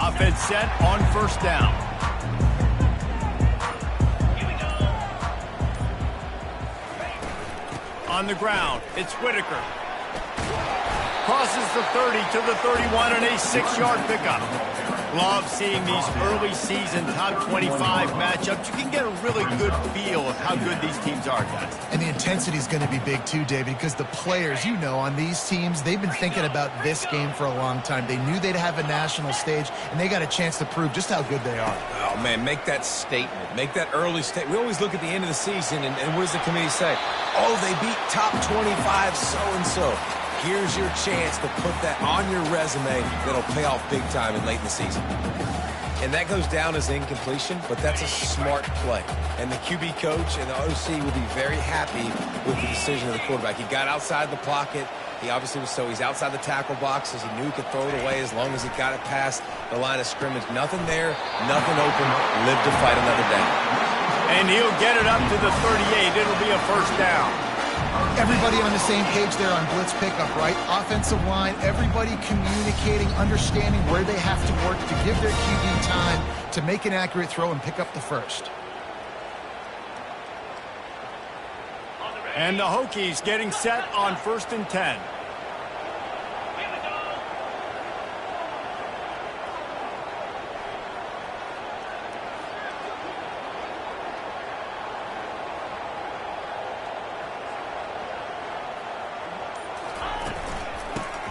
Offense set on first down. Here we go. On the ground, it's Whitaker. Crosses the 30 to the 31 and a 6-yard pickup. Love seeing these early season top 25 matchups. You can get a really good feel of how good these teams are, guys. And the intensity is going to be big too, David, because the players, you know, on these teams, they've been thinking about this game for a long time. They knew they'd have a national stage, and they got a chance to prove just how good they are. Oh, man, make that statement. Make that early statement. We always look at the end of the season, and what does the committee say? Oh, they beat top 25 so-and-so. Here's your chance to put that on your resume that'll pay off big time and late in the season. And that goes down as incompletion, but that's a smart play. And the QB coach and the OC will be very happy with the decision of the quarterback. He got outside the pocket. He obviously was he's outside the tackle box as he knew he could throw it away as long as he got it past the line of scrimmage. Nothing there, nothing open. Live to fight another day. And he'll get it up to the 38. It'll be a first down. Everybody on the same page there on blitz pickup, right? Offensive line, everybody communicating, understanding where they have to work to give their QB time to make an accurate throw and pick up the first. And the Hokies getting set on 1st and 10. Here we go.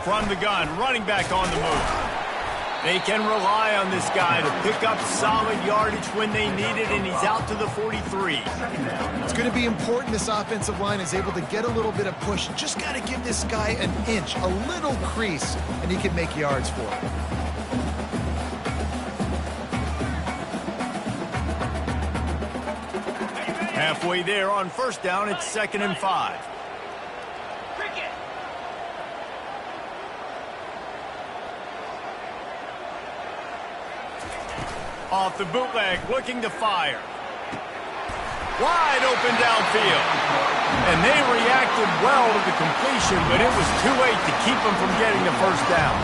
From the gun, running back on the move. They can rely on this guy to pick up solid yardage when they need it, and he's out to the 43. It's going to be important this offensive line is able to get a little bit of push. Just got to give this guy an inch, a little crease, and he can make yards for it. Halfway there on first down, it's 2nd and 5. Cricket. Off the bootleg, looking to fire. Wide open downfield. And they reacted well to the completion, but it was too late to keep them from getting the first down.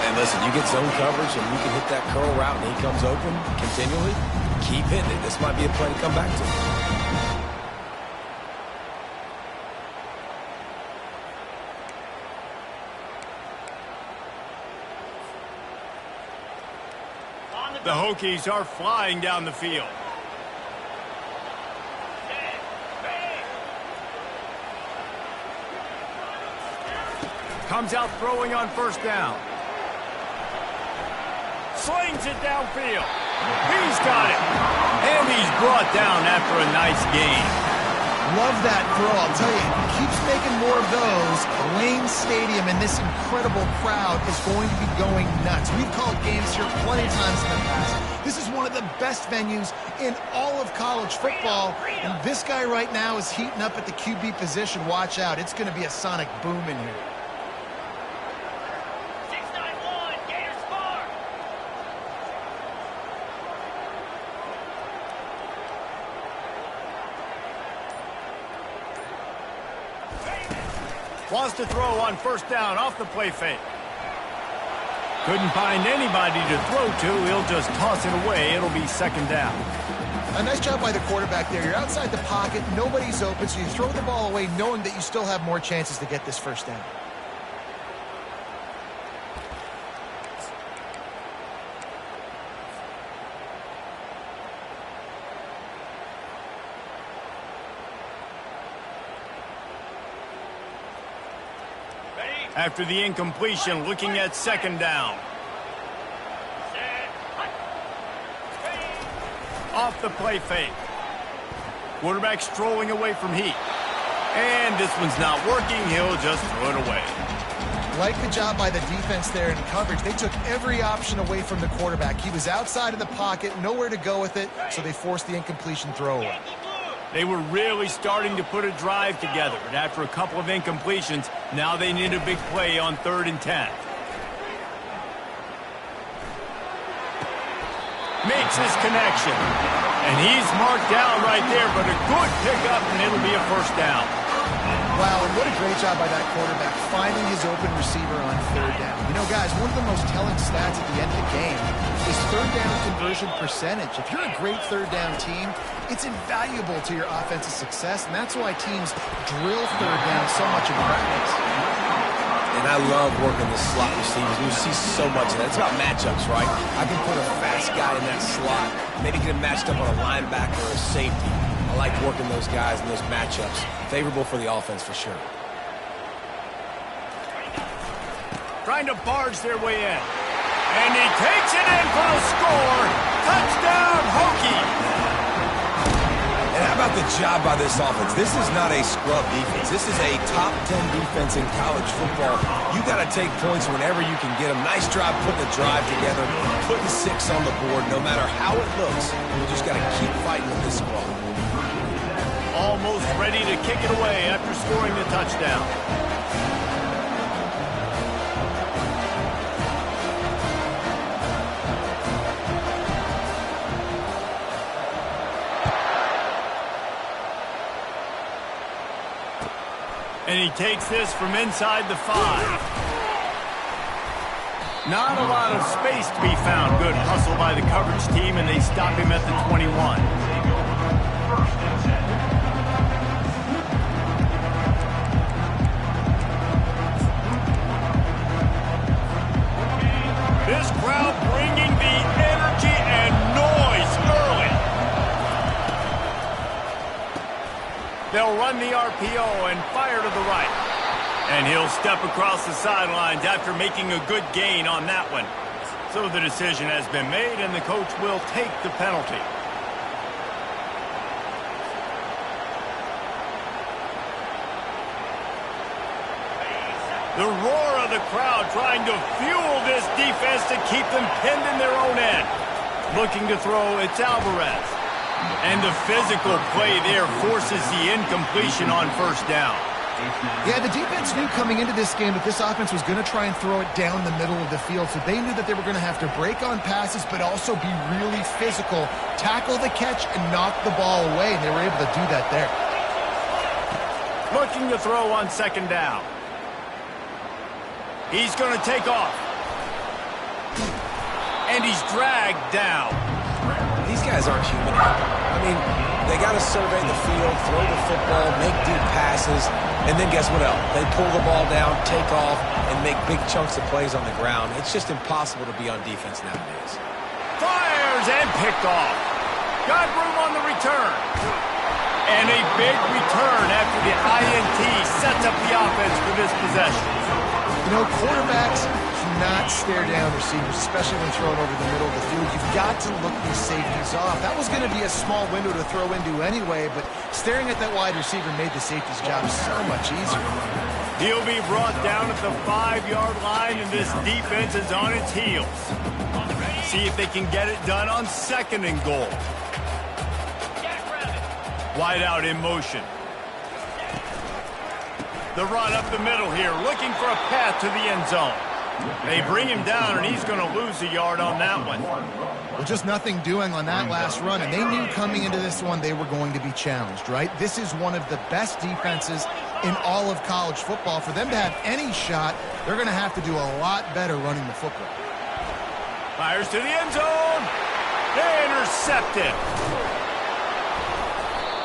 And listen, you get zone coverage and you can hit that curl route and he comes open continually. Keep hitting it. This might be a play to come back to. The Hokies are flying down the field. Comes out throwing on first down. Slings it downfield. He's got it. And he's brought down after a nice gain. Love that throw. I'll tell you, he keeps making more of those. Lane Stadium and this incredible crowd is going to be going nuts. We've called games here plenty of times in the past. This is one of the best venues in all of college football. And this guy right now is heating up at the QB position. Watch out. It's going to be a sonic boom in here. 691, Gator Spark. Wants to throw on first down off the play fake. Couldn't find anybody to throw to. He'll just toss it away. It'll be second down. A nice job by the quarterback there. You're outside the pocket. Nobody's open, so you throw the ball away knowing that you still have more chances to get this first down. After the incompletion, looking at second down. Off the play fake. Quarterback strolling away from heat. And this one's not working. He'll just throw it away. Like the job by the defense there in coverage. They took every option away from the quarterback. He was outside of the pocket, nowhere to go with it, so they forced the incompletion throwaway. They were really starting to put a drive together, and after a couple of incompletions, now they need a big play on 3rd and 10. Makes his connection, and he's marked down right there, but a good pickup, and it'll be a first down. Wow, and what a great job by that quarterback finding his open receiver on 3rd down. You know, guys, one of the most telling stats at the end of the game is 3rd down conversion percentage. If you're a great 3rd down team, it's invaluable to your offensive success, and that's why teams drill 3rd down so much in practice. And I love working the slot receivers. You see so much of that. It's about matchups, right? I can put a fast guy in that slot, maybe get him matched up on a linebacker or a safety. I like working those guys in those matchups. Favorable for the offense for sure. Trying to barge their way in. And he takes it in for a score. Touchdown, Hokie. And how about the job by this offense? This is not a scrub defense. This is a top 10 defense in college football. You got to take points whenever you can get them. Nice job putting the drive together, putting 6 on the board, no matter how it looks. You just got to keep fighting with this squad. Almost ready to kick it away after scoring the touchdown. And he takes this from inside the 5. Not a lot of space to be found. Good hustle by the coverage team, and they stop him at the 21. This crowd bringing the energy and noise early. They'll run the RPO and fire to the right. And he'll step across the sidelines after making a good gain on that one. So the decision has been made, and the coach will take the penalty. The roar of the crowd trying to fuel this defense to keep them pinned in their own end. Looking to throw, it's Alvarez. And the physical play there forces the incompletion on first down. Yeah, the defense knew coming into this game that this offense was going to try and throw it down the middle of the field, so they knew that they were going to have to break on passes but also be really physical, tackle the catch, and knock the ball away, and they were able to do that there. Looking to throw on second down. He's going to take off. And he's dragged down. These guys aren't human. I mean, they got to survey the field, throw the football, make deep passes, and then guess what else? They pull the ball down, take off, and make big chunks of plays on the ground. It's just impossible to be on defense nowadays. Fires and picked off. Got room on the return. And a big return after the INT sets up the offense for this possession. You know, quarterbacks cannot stare down receivers, especially when thrown over the middle of the field. You've got to look these safeties off. That was going to be a small window to throw into anyway, but staring at that wide receiver made the safety's job so much easier. He'll be brought down at the 5-yard line, and this defense is on its heels. See if they can get it done on 2nd and goal. Wide out in motion. The run up the middle here, looking for a path to the end zone. They bring him down, and he's going to lose a yard on that one. Well, just nothing doing on that last run, and they knew coming into this one they were going to be challenged, right? This is one of the best defenses in all of college football. For them to have any shot, they're going to have to do a lot better running the football. Fires to the end zone. Intercepted.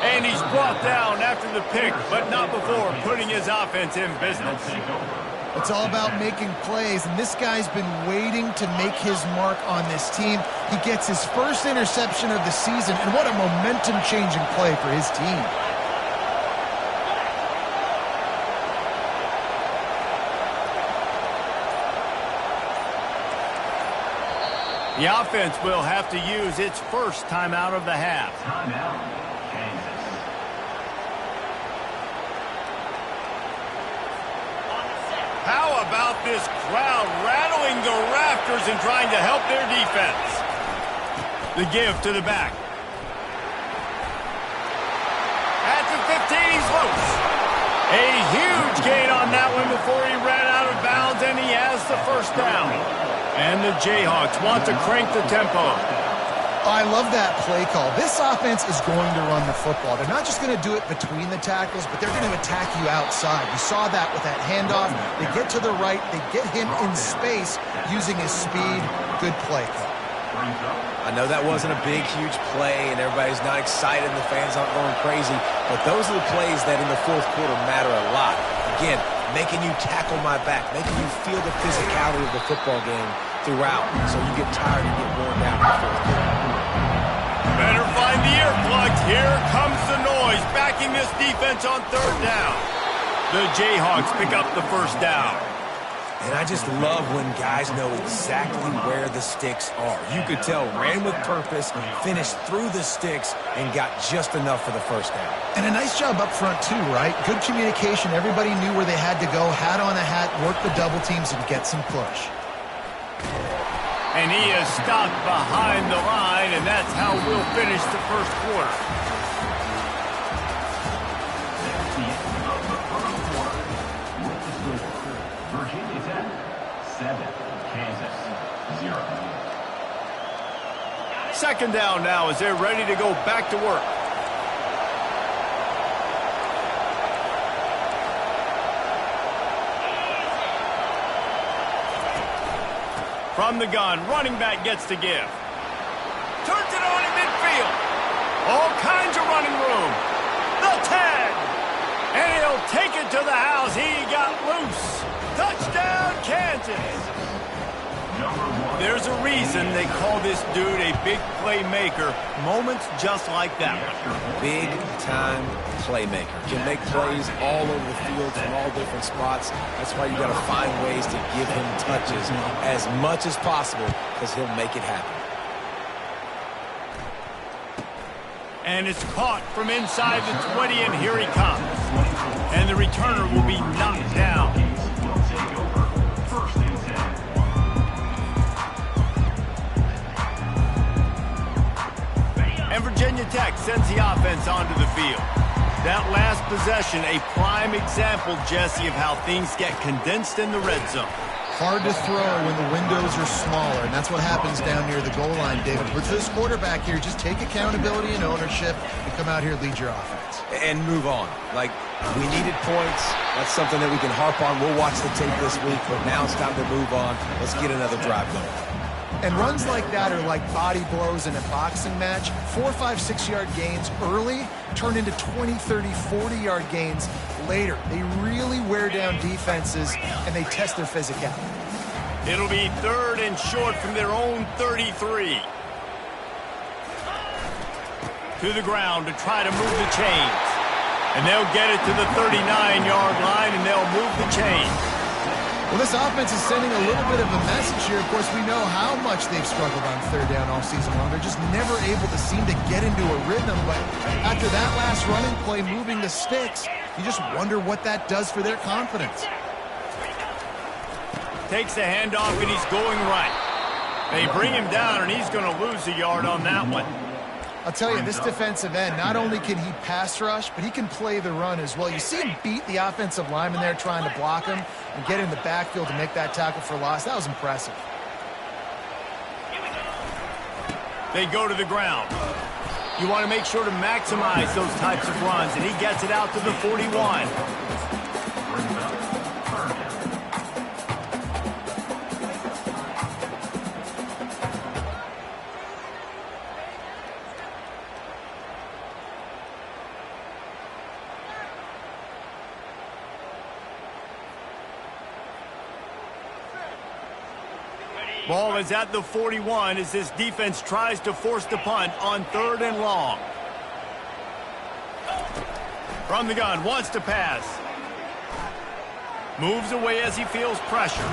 And he's brought down after the pick, but not before putting his offense in business. It's all about making plays, and this guy's been waiting to make his mark on this team. He gets his first interception of the season, and what a momentum-changing play for his team. The offense will have to use its first timeout of the half. Timeout, Kansas. How about this crowd rattling the rafters and trying to help their defense? The give to the back. At the 15, he's loose. A huge gain on that one before he ran out of bounds, and he has the first down. And the Jayhawks want to crank the tempo. I love that play call. This offense is going to run the football. They're not just going to do it between the tackles, but they're going to attack you outside. You saw that with that handoff. They get to the right. They get him in space using his speed. Good play call. I know that wasn't a big, huge play, and everybody's not excited, and the fans aren't going crazy, but those are the plays that in the fourth quarter matter a lot. Again, making you tackle my back, making you feel the physicality of the football game throughout, so you get tired and get worn down in the fourth quarter. Better find the earplugs. Here comes the noise, backing this defense on third down. The Jayhawks pick up the first down. And I just love when guys know exactly where the sticks are. You could tell ran with purpose, finished through the sticks, and got just enough for the first down. And a nice job up front too, right? Good communication. Everybody knew where they had to go, hat on a hat, work the double teams, and get some push. And he is stopped behind the line, and that's how we'll finish the first quarter. That's the end of the first quarter. With the score, Virginia Tech 7, Kansas 0. Second down now as they're ready to go back to work. From the gun, running back gets to give. Turns it on in midfield. All kinds of running room. The 10. And he'll take it to the house. He got loose. Touchdown, Kansas. There's a reason they call this dude a big playmaker. Moments just like that one. Big-time playmaker. Can make plays all over the field from all different spots. That's why you got to find ways to give him touches as much as possible, because he'll make it happen. And it's caught from inside the 20, and here he comes. And the returner will be knocked down. Will take over. First and 10. And Virginia Tech sends the offense onto the field. That last possession, a prime example, Jesse, of how things get condensed in the red zone. Hard to throw when the windows are smaller, and that's what happens down near the goal line, David. But this quarterback here, just take accountability and ownership and come out here and lead your offense. And move on. Like, we needed points. That's something that we can harp on. We'll watch the tape this week, but now it's time to move on. Let's get another drive going. And runs like that are like body blows in a boxing match. 4, 5, 6-yard gains early turn into 20, 30, 40-yard gains later. They really wear down defenses, and they test their physicality. It'll be third and short from their own 33. To the ground to try to move the chains. And they'll get it to the 39-yard line, and they'll move the chains. Well, this offense is sending a little bit of a message here. Of course, we know how much they've struggled on third down all season long. They're just never able to seem to get into a rhythm. But after that last running play, moving the sticks, you just wonder what that does for their confidence. Takes the handoff, and he's going right. They bring him down, and he's going to lose a yard on that one. I'll tell you, this defensive end, not only can he pass rush, but he can play the run as well. You see him beat the offensive lineman there trying to block him and get in the backfield to make that tackle for loss. That was impressive. They go to the ground. You want to make sure to maximize those types of runs, and he gets it out to the 41. Ball is at the 41 as this defense tries to force the punt on 3rd and long. From the gun, wants to pass. Moves away as he feels pressure.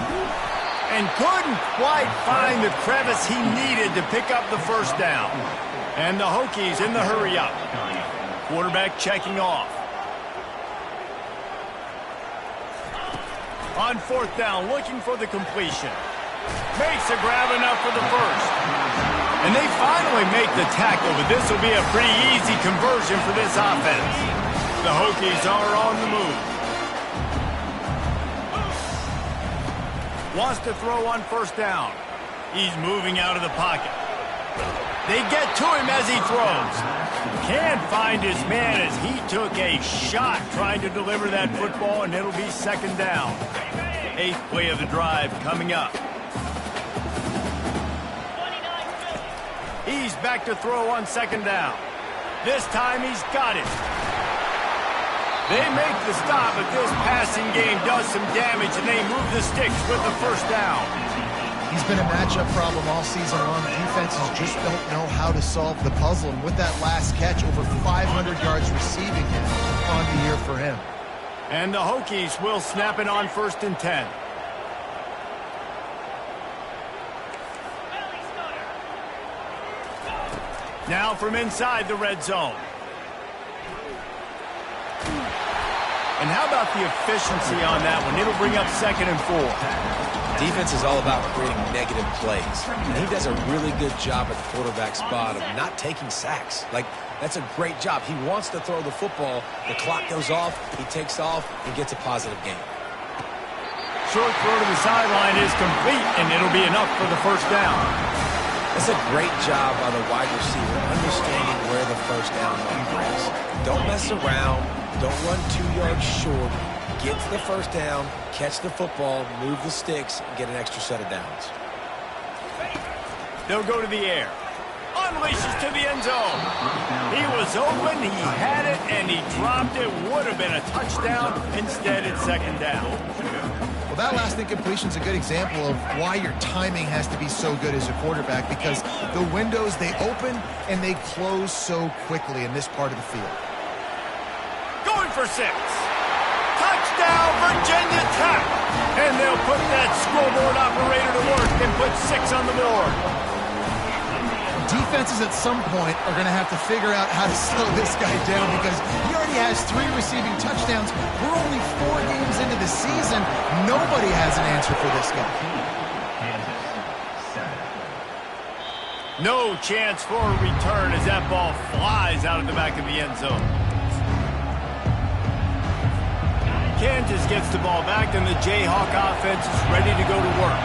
And couldn't quite find the crevice he needed to pick up the first down. And the Hokies in the hurry up. Quarterback checking off. On 4th down, looking for the completion. Makes a grab enough for the first. And they finally make the tackle, but this will be a pretty easy conversion for this offense. The Hokies are on the move. Wants to throw on 1st down. He's moving out of the pocket. They get to him as he throws. Can't find his man as he took a shot trying to deliver that football, and it'll be 2nd down. 8th play of the drive coming up. He's back to throw on 2nd down. This time he's got it. They make the stop, but this passing game does some damage, and they move the sticks with the 1st down. He's been a matchup problem all season long. Defenses just don't know how to solve the puzzle. And with that last catch, over 500 yards receiving him on the year for him. And the Hokies will snap it on 1st and 10. Now from inside the red zone. And how about the efficiency on that one? It'll bring up 2nd and 4. Defense is all about creating negative plays. And he does a really good job at the quarterback spot of not taking sacks. Like, that's a great job. He wants to throw the football. The clock goes off. He takes off and gets a positive gain. Short throw to the sideline is complete, and it'll be enough for the 1st down. That's a great job by the wide receiver, understanding where the 1st down marker is. Don't mess around. Don't run 2 yards short. Get to the 1st down, catch the football, move the sticks, and get an extra set of downs. They'll go to the air. Unleashes to the end zone. He was open, he had it, and he dropped it. Would have been a touchdown. Instead, it's 2nd down. Well, that last incompletion is a good example of why your timing has to be so good as a quarterback, because the windows, they open and they close so quickly in this part of the field. Going for 6. Touchdown, Virginia Tech. And they'll put that scoreboard operator to work and put 6 on the board. Defenses at some point are going to have to figure out how to slow this guy down, because he already has 3 receiving touchdowns. We're only 4 games into the season. Nobody has an answer for this guy. No chance for a return as that ball flies out of the back of the end zone. Kansas gets the ball back, and the Jayhawk offense is ready to go to work.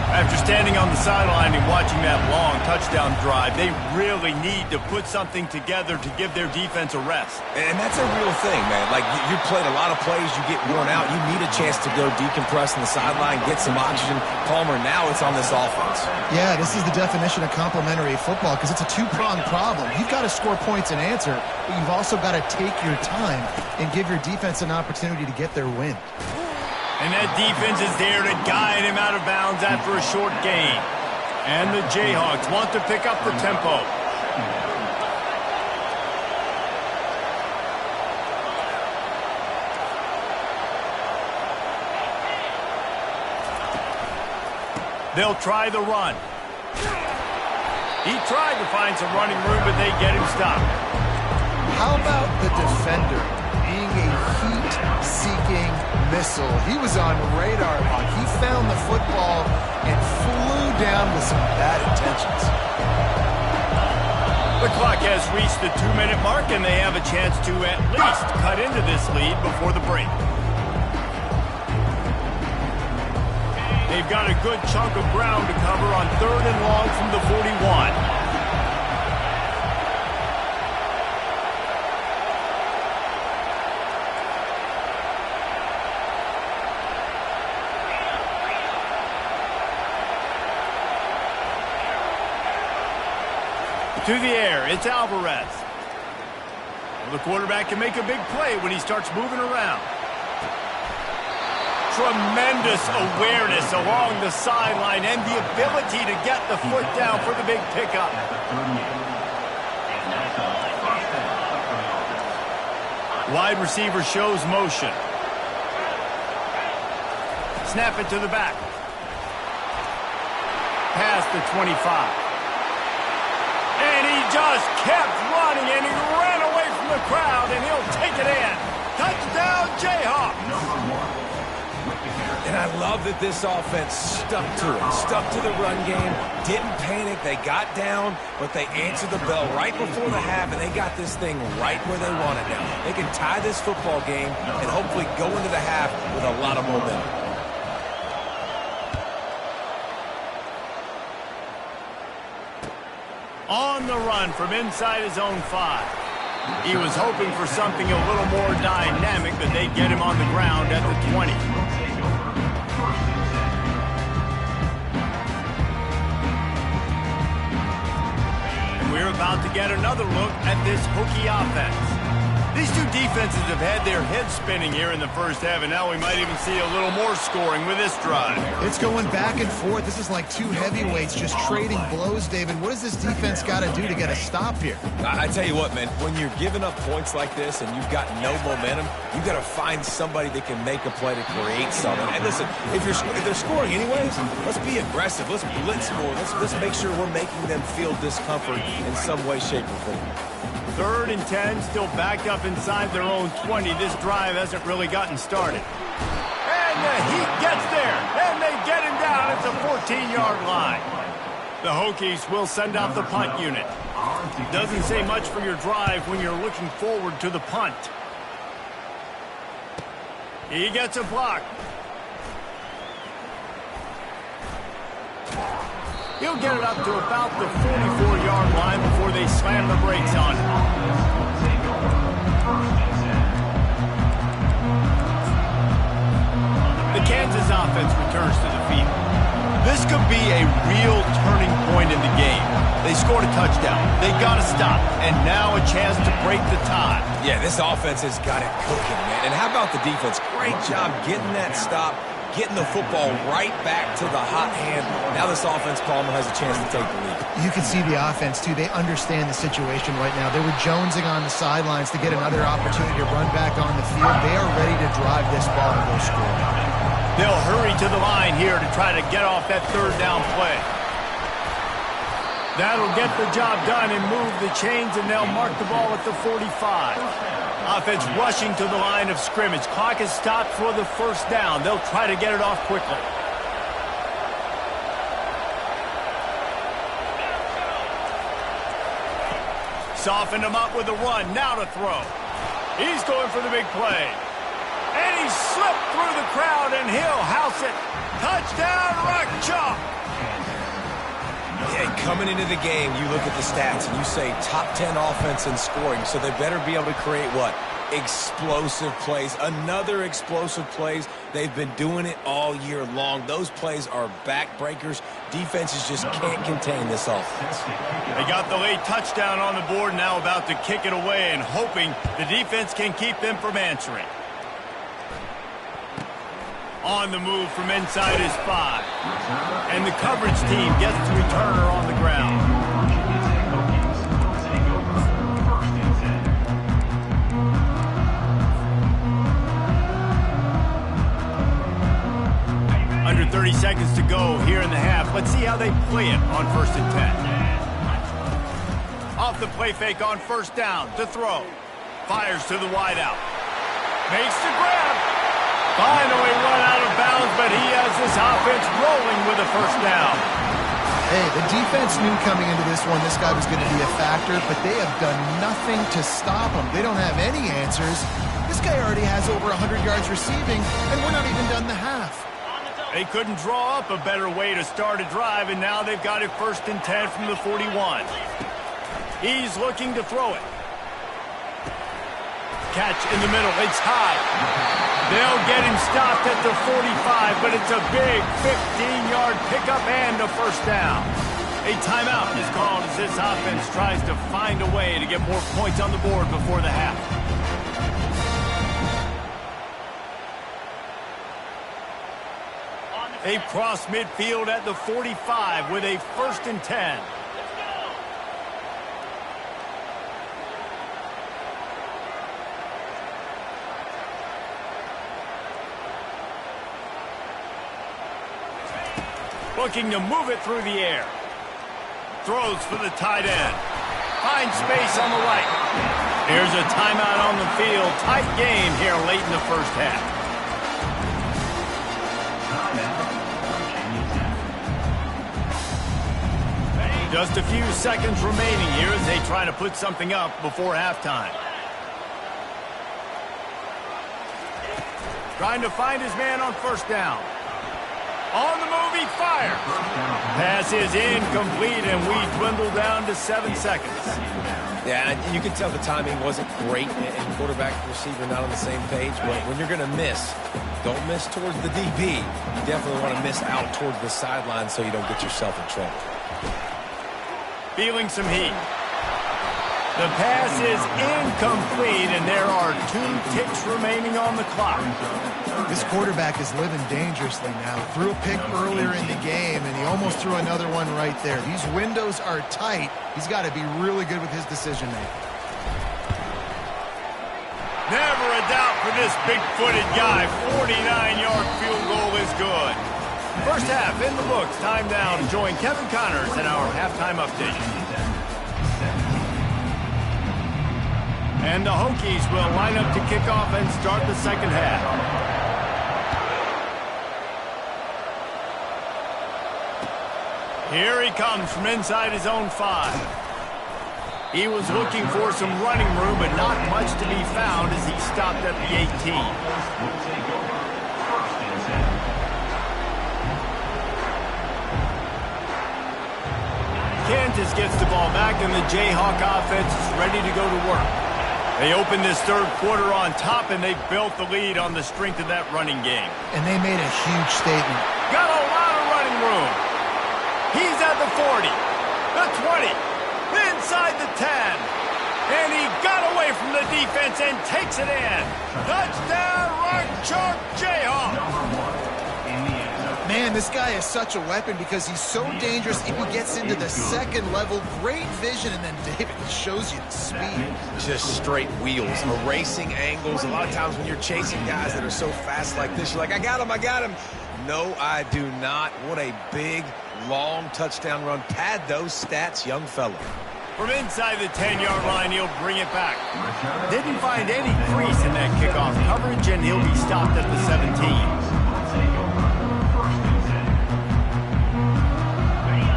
After standing on the sideline and watching that long touchdown drive, they really need to put something together to give their defense a rest. And that's a real thing, man. Like, you played a lot of plays, you get worn out, you need a chance to go decompress on the sideline, get some oxygen. Palmer, now it's on this offense. Yeah, this is the definition of complementary football, because it's a 2-pronged problem. You've got to score points and answer, but you've also got to take your time and give your defense an opportunity to get their win. And that defense is there to guide him out of bounds after a short gain. And the Jayhawks want to pick up the tempo. They'll try the run. He tried to find some running room, but they get him stopped. How about the defender being a heat-seeking missile? He was on radar lock. He found the football and flew down with some bad intentions. The clock has reached the 2-minute mark, and they have a chance to at least cut into this lead before the break. They've got a good chunk of ground to cover on 3rd and long from the 41. To the air, it's Alvarez. Well, the quarterback can make a big play when he starts moving around. Tremendous awareness along the sideline and the ability to get the foot down for the big pickup. Wide receiver shows motion. Snap it to the back. Past the 25. And he just kept running, and he ran away from the crowd, and he'll take it in. Touchdown, Jayhawks. And I love that this offense stuck to it, stuck to the run game, didn't panic. They got down, but they answered the bell right before the half, and they got this thing right where they want it now. They can tie this football game and hopefully go into the half with a lot of momentum. On the run from inside his own 5. He was hoping for something a little more dynamic, but they'd get him on the ground at the 20. And we're about to get another look at this Hokie offense. These two defenses have had their heads spinning here in the first half, and now we might even see a little more scoring with this drive. It's going back and forth. This is like two heavyweights just trading blows, David. What does this defense got to do to get a stop here? I tell you what, man, when you're giving up points like this and you've got no momentum, you've got to find somebody that can make a play to create something. And listen, if they're scoring anyways, let's be aggressive. Let's blitz more. Let's make sure we're making them feel discomfort in some way, shape, or form. 3rd and 10, still backed up inside their own 20. This drive hasn't really gotten started. And the Heat gets there, and they get him down at the 14-yard line. The Hokies will send out the punt unit. Doesn't say much for your drive when you're looking forward to the punt. He gets a block. He'll get it up to about the 44-yard line before they slam the brakes on it. The Kansas offense returns to the field. This could be a real turning point in the game. They scored a touchdown. They got to stop. And now a chance to break the tie. Yeah, this offense has got it cooking, man. And how about the defense? Great job getting that stop, getting the football right back to the hot hand. Now this offense, Palmer, has a chance to take the lead. You can see the offense, too. They understand the situation right now. They were jonesing on the sidelines to get another opportunity to run back on the field. They are ready to drive this ball and go score. They'll hurry to the line here to try to get off that 3rd down play. That'll get the job done and move the chains, and they'll mark the ball at the 45. Offense rushing to the line of scrimmage. Clock is stopped for the 1st down. They'll try to get it off quickly. Softened him up with a run. Now to throw. He's going for the big play. And he slipped through the crowd, and he'll house it. Touchdown, Rock Chalk. Yeah, coming into the game, you look at the stats and you say top 10 offense in scoring, so they better be able to create what? Explosive plays. Another explosive plays. They've been doing it all year long. Those plays are backbreakers. Defenses just can't contain this offense. They got the late touchdown on the board, now about to kick it away and hoping the defense can keep them from answering. On the move from inside his 5. And the coverage team gets the returner on the ground. Under 30 seconds to go here in the half. Let's see how they play it on 1st and 10. Off the play fake on 1st down to throw. Fires to the wideout. Makes the grab. Finally run out of bounds, but he has this offense rolling with a 1st down. Hey, the defense knew coming into this one this guy was going to be a factor, but they have done nothing to stop him. They don't have any answers. This guy already has over 100 yards receiving, and we're not even done the half. They couldn't draw up a better way to start a drive, and now they've got it 1st and 10 from the 41. He's looking to throw it. Catch in the middle. It's high. They'll get him stopped at the 45, but it's a big 15-yard pickup and a 1st down. A timeout is called as this offense tries to find a way to get more points on the board before the half. They've crossed midfield at the 45 with a 1st and 10. Looking to move it through the air. Throws for the tight end. Finds space on the right. Here's a timeout on the field. Tight game here late in the first half. Just a few seconds remaining here as they try to put something up before halftime. Trying to find his man on 1st down. On the move, he fires. Pass is incomplete, and we dwindle down to 7 seconds. Yeah, and you can tell the timing wasn't great, and quarterback and receiver not on the same page. But when you're going to miss, don't miss towards the DB. You definitely want to miss out towards the sideline so you don't get yourself in trouble. Feeling some heat. The pass is incomplete, and there are 2 ticks remaining on the clock. This quarterback is living dangerously now. Threw a pick earlier in the game, and he almost threw another one right there. These windows are tight. He's got to be really good with his decision-making. Never a doubt for this big-footed guy. 49-yard field goal is good. First half in the books. Time now to join Kevin Connors in our halftime update. And the Hokies will line up to kick off and start the second half. Here he comes from inside his own 5. He was looking for some running room, but not much to be found as he stopped at the 18. Kansas gets the ball back, and the Jayhawk offense is ready to go to work. They opened this 3rd quarter on top, and they built the lead on the strength of that running game. And they made a huge statement. Got a lot of running room. He's at the 40, the 20, inside the 10. And he got away from the defense and takes it in. Touchdown, Rock Chalk Jayhawk. Man, this guy is such a weapon because he's so dangerous if he gets into the 2nd level. Great vision, and then David shows you the speed. Just straight wheels, erasing angles. A lot of times when you're chasing guys that are so fast like this, you're like, I got him. No, I do not. What a big, long touchdown run. Pad those stats, young fella. From inside the 10-yard line, he'll bring it back. Didn't find any crease in that kickoff coverage, and he'll be stopped at the 17.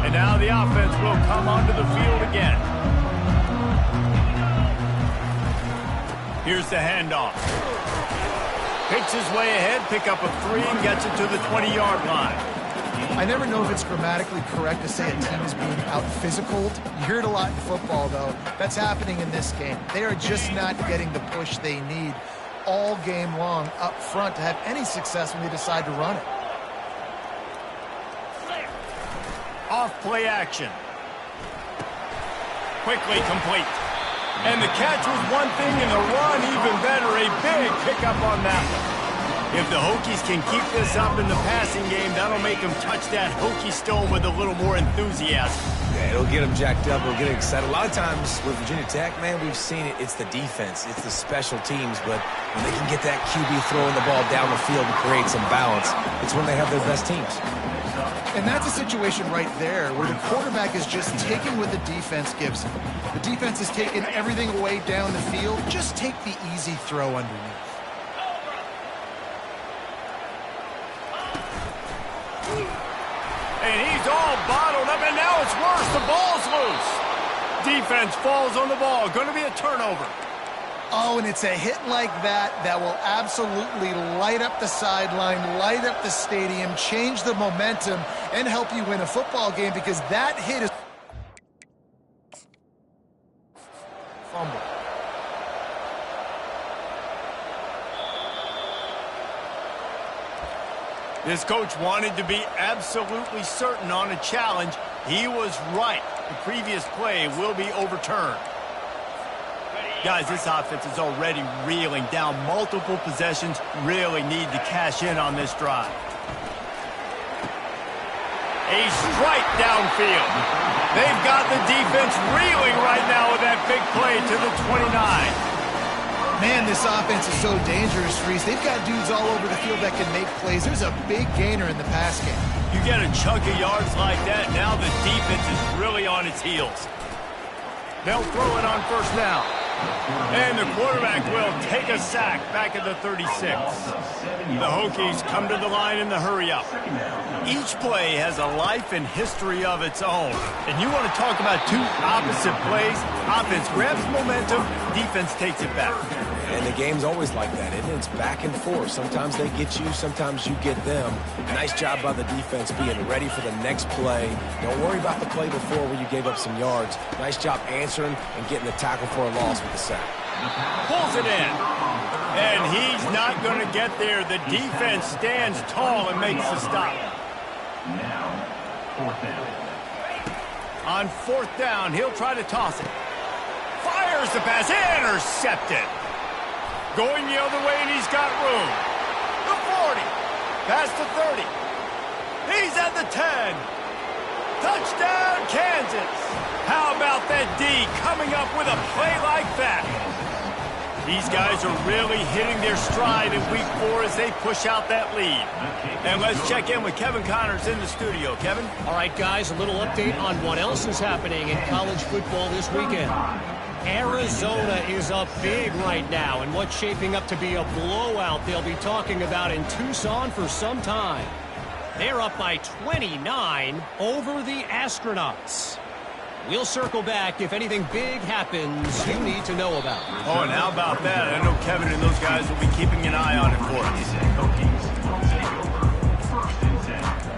And now the offense will come onto the field again. Here's the handoff. Picks his way ahead, pick up a 3, and gets it to the 20-yard line. I never know if it's grammatically correct to say a team is being out-physicaled. You hear it a lot in football, though. That's happening in this game. They are just not getting the push they need all game long up front to have any success when they decide to run it. Off play action. Quickly complete. And the catch was one thing, and the run even better. A big pickup on that one. If the Hokies can keep this up in the passing game, that'll make them touch that Hokie stone with a little more enthusiasm. Yeah, it'll get them jacked up. It'll get them excited. A lot of times with Virginia Tech, man, we've seen it. It's the defense. It's the special teams. But when they can get that QB throwing the ball down the field and create some balance, it's when they have their best teams. And that's a situation right there where the quarterback is just taking what the defense gives him. The defense is taking everything away down the field. Just take the easy throw underneath. And he's all bottled up, and now it's worse. The ball's loose. Defense falls on the ball. Going to be a turnover. Oh, and it's a hit like that that will absolutely light up the sideline, light up the stadium, change the momentum, and help you win a football game because that hit is fumble. This coach wanted to be absolutely certain on a challenge. He was right. The previous play will be overturned. Guys, this offense is already reeling down multiple possessions. Really need to cash in on this drive. A strike downfield. They've got the defense reeling right now with that big play to the 29. Man, this offense is so dangerous, Reese. They've got dudes all over the field that can make plays. There's a big gainer in the pass game. You get a chunk of yards like that, now the defense is really on its heels. They'll throw it on first down. And the quarterback will take a sack back at the 36. The Hokies come to the line in the hurry-up. Each play has a life and history of its own. And you want to talk about two opposite plays. Offense grabs momentum, defense takes it back. And the game's always like that, isn't it? It's back and forth. Sometimes they get you, sometimes you get them. Nice job by the defense being ready for the next play. Don't worry about the play before where you gave up some yards. Nice job answering and getting the tackle for a loss with the sack. Pulls it in. And he's not going to get there. The defense stands tall and makes the stop. Now, fourth down. On fourth down, he'll try to toss it. Fires the pass. Intercepted. Going the other way, and he's got room. The 40. Past the 30. He's at the 10. Touchdown, Kansas. How about that D coming up with a play like that? These guys are really hitting their stride in week 4 as they push out that lead. And let's check in with Kevin Connors in the studio. Kevin? All right, guys, a little update on what else is happening in college football this weekend. Arizona is up big right now, and what's shaping up to be a blowout they'll be talking about in Tucson for some time. They're up by 29 over the Astronauts. We'll circle back if anything big happens you need to know about. Oh, and how about that? I know Kevin and those guys will be keeping an eye on it for us. Hokies will take over first and 10.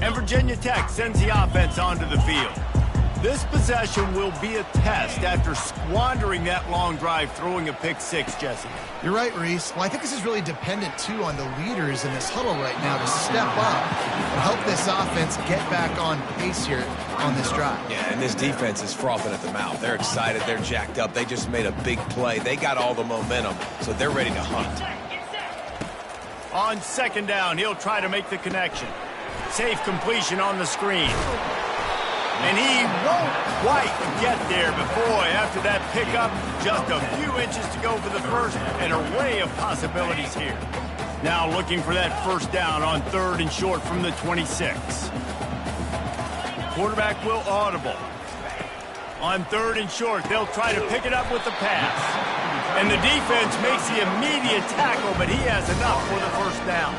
And Virginia Tech sends the offense onto the field. This possession will be a test after squandering that long drive throwing a pick six, Jesse. You're right, Reese. Well, I think this is really dependent, too, on the leaders in this huddle right now to step up and help this offense get back on pace here on this drive. Yeah, and this defense is frothing at the mouth. They're excited. They're jacked up. They just made a big play. They got all the momentum, so they're ready to hunt. On second down, he'll try to make the connection. Safe completion on the screen. And he won't quite get there, but boy, after that pickup, just a few inches to go for the first, and an array of possibilities here. Now looking for that first down on third and short from the 26. Quarterback will audible. On third and short, they'll try to pick it up with the pass. And the defense makes the immediate tackle, but he has enough for the first down.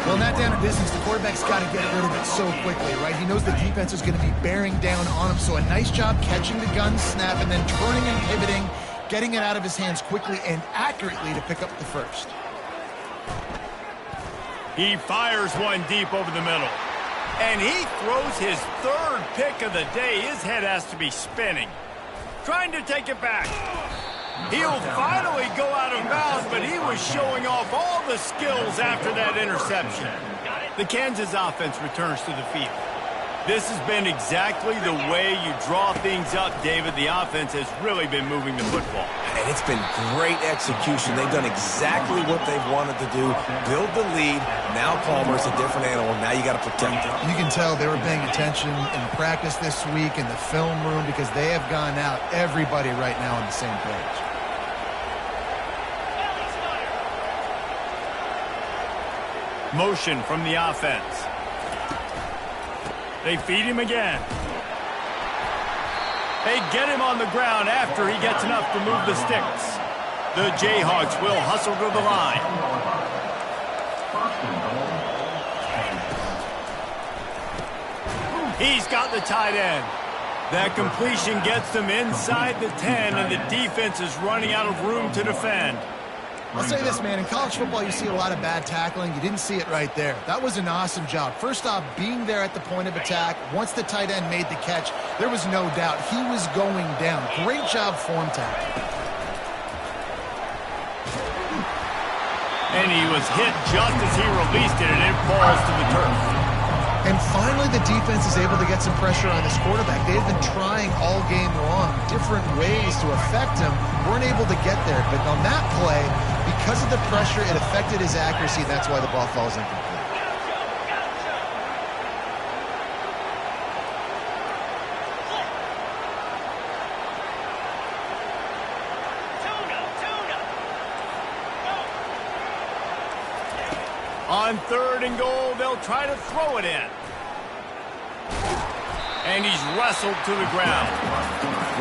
Well, in that down of business, the quarterback's got to get rid of it so quickly, right? He knows the defense is going to be bearing down on him, so a nice job catching the gun snap and then turning and pivoting, getting it out of his hands quickly and accurately to pick up the first. He fires one deep over the middle. And he throws his third pick of the day. His head has to be spinning. Trying to take it back. He'll finally go out of bounds, but he was showing off all the skills after that interception. The Kansas offense returns to the field. This has been exactly the way you draw things up, David. The offense has really been moving the football. And it's been great execution. They've done exactly what they've wanted to do. Build the lead. Now Palmer's a different animal. Now you got to protect it. You can tell they were paying attention in practice this week in the film room because they have gone out, everybody right now on the same page. Motion from the offense. They feed him again. They get him on the ground after he gets enough to move the sticks. The Jayhawks will hustle to the line. He's got the tight end. That completion gets them inside the 10, and the defense is running out of room to defend. I'll say this, man. In college football, you see a lot of bad tackling. You didn't see it right there. That was an awesome job. First off, being there at the point of attack. Once the tight end made the catch, there was no doubt he was going down. Great job form tackling. And he was hit just as he released it, and it falls to the turf. And finally, the defense is able to get some pressure on this quarterback. They've been trying all game long, different ways to affect him. Weren't able to get there. But on that play, because of the pressure, it affected his accuracy. That's why the ball falls incomplete. On 3rd and goal, they'll try to throw it in. And he's wrestled to the ground.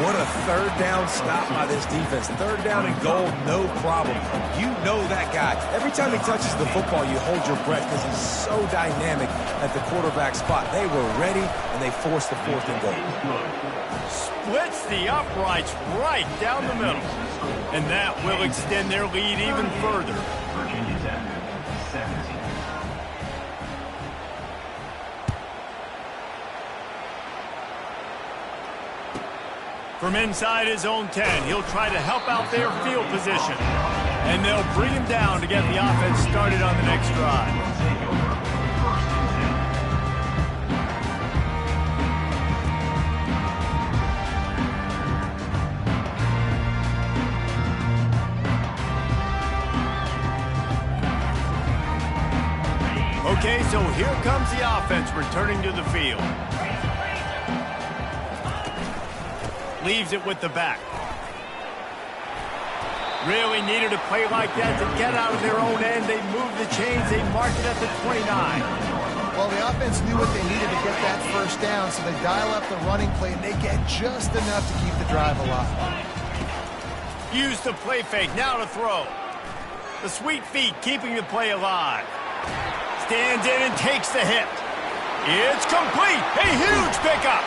What a 3rd down stop by this defense. 3rd down and goal, no problem. You know that guy. Every time he touches the football, you hold your breath because he's so dynamic at the quarterback spot. They were ready, and they forced the 4th and goal. Splits the uprights right down the middle. And that will extend their lead even further. Virginia Tech, 17. From inside his own 10, he'll try to help out their field position. And they'll bring him down to get the offense started on the next drive. Okay, so here comes the offense returning to the field. Leaves it with the back. Really needed a play like that to get out of their own end. They moved the chains. They marked it at the 29. Well, the offense knew what they needed to get that first down, so they dial up the running play, and they get just enough to keep the drive alive. Use the play fake. Now to throw. The sweet feet keeping the play alive. Stands in and takes the hit. It's complete. A huge pickup.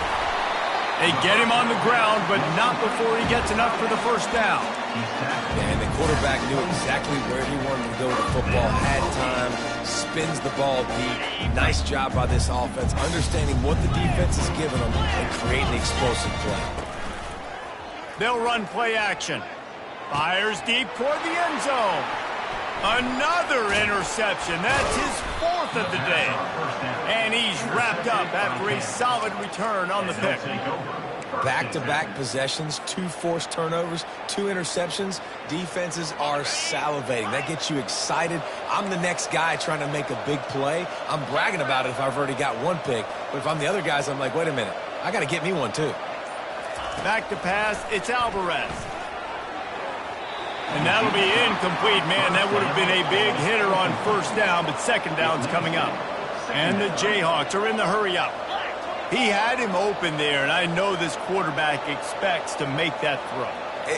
They get him on the ground, but not before he gets enough for the first down. And the quarterback knew exactly where he wanted to go with the football, had time, spins the ball deep. Nice job by this offense, understanding what the defense is giving them and creating explosive play. They'll run play action. Fires deep toward the end zone. Another interception. That's his 4th of the day. And he's wrapped up after a solid return on the pick. Back-to-back possessions, 2 forced turnovers, 2 interceptions. Defenses are salivating. That gets you excited. I'm the next guy trying to make a big play. I'm bragging about it if I've already got 1 pick. But if I'm the other guys, I'm like, wait a minute. I got to get me 1 too. Back to pass. It's Alvarez. And that'll be incomplete, man. That would have been a big hitter on first down, but second down's coming up. And the Jayhawks are in the hurry-up. He had him open there, and I know this quarterback expects to make that throw.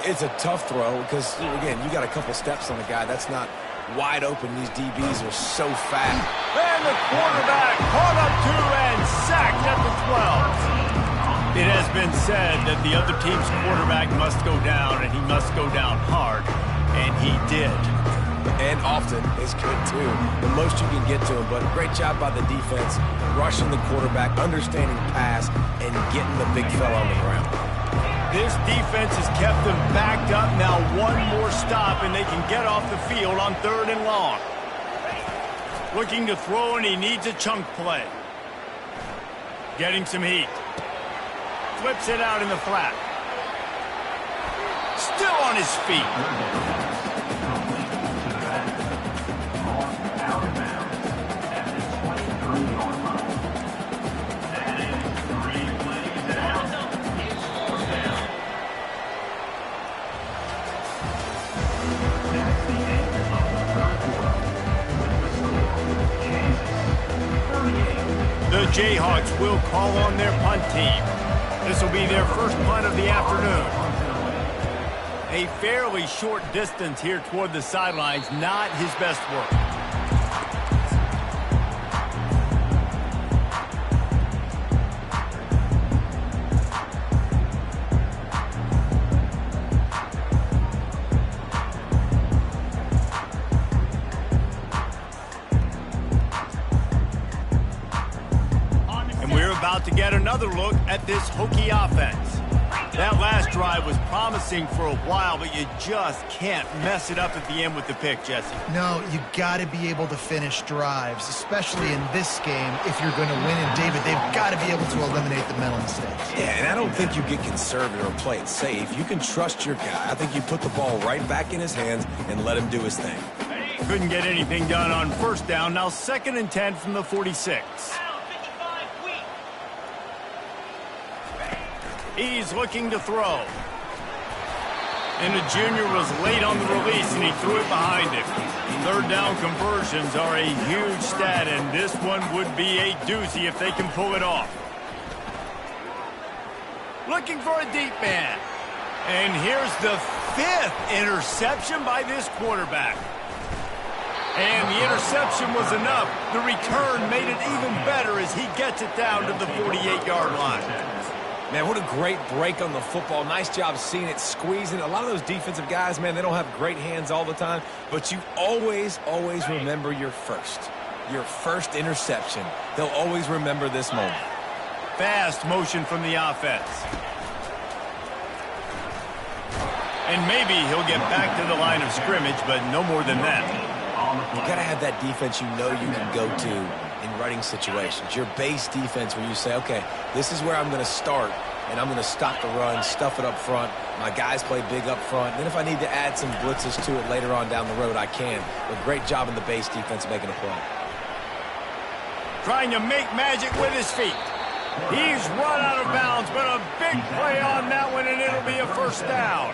It's a tough throw because, again, you got a couple steps on the guy. That's not wide open. These DBs are so fast. And the quarterback caught up to and sacked at the 12. It has been said that the other team's quarterback must go down, and he must go down hard, and he did. And often is good, too. The most you can get to him, but great job by the defense, rushing the quarterback, understanding pass, and getting the big fella on the ground. This defense has kept them backed up. Now 1 more stop, and they can get off the field on 3rd and long. Looking to throw, and he needs a chunk play. Getting some heat. Flips it out in the flat. Still on his feet. The Jayhawks will call on their punt team. This will be their first punt of the afternoon. A fairly short distance here toward the sidelines, not his best work. And we're about to get another look at this Hokie offense. That last drive was promising for a while, but you just can't mess it up at the end with the pick, Jesse. No, you got to be able to finish drives, especially in this game if you're going to win. And, David, they've got to be able to eliminate the mental mistakes. Yeah, and I don't think you get conservative or play it safe. You can trust your guy. I think you put the ball right back in his hands and let him do his thing. Couldn't get anything done on first down. Now 2nd and 10 from the 46. He's looking to throw. And the junior was late on the release, and he threw it behind him. 3rd down conversions are a huge stat, and this one would be a doozy if they can pull it off. Looking for a deep man. And here's the 5th interception by this quarterback. And the interception was enough. The return made it even better as he gets it down to the 48-yard line. Man, what a great break on the football. Nice job seeing it, squeezing. A lot of those defensive guys, man, they don't have great hands all the time, but you always remember your first interception. They'll always remember this moment. Fast motion from the offense. And maybe he'll get back to the line of scrimmage, but no more than that. You got to have that defense you know you can go to in running situations. Your base defense where you say, okay, this is where I'm going to start, and I'm going to stop the run, stuff it up front. My guys play big up front. Then if I need to add some blitzes to it later on down the road, I can. But great job in the base defense making a play. Trying to make magic with his feet. He's run out of bounds, but a big play on that one, and it'll be a 1st down.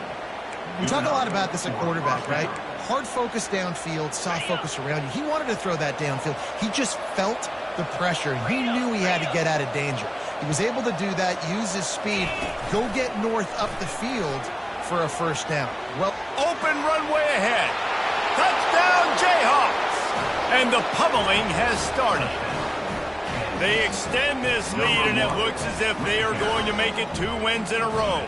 We talk a lot about this at quarterback, right? Hard focus downfield, soft focus around you. He wanted to throw that downfield. He just felt the pressure, and he knew he had to get out of danger. He was able to do that, use his speed, go get north up the field for a 1st down. Well, open runway ahead. Touchdown, Jayhawks! And the pummeling has started. They extend this lead, and it looks as if they are going to make it 2 wins in a row.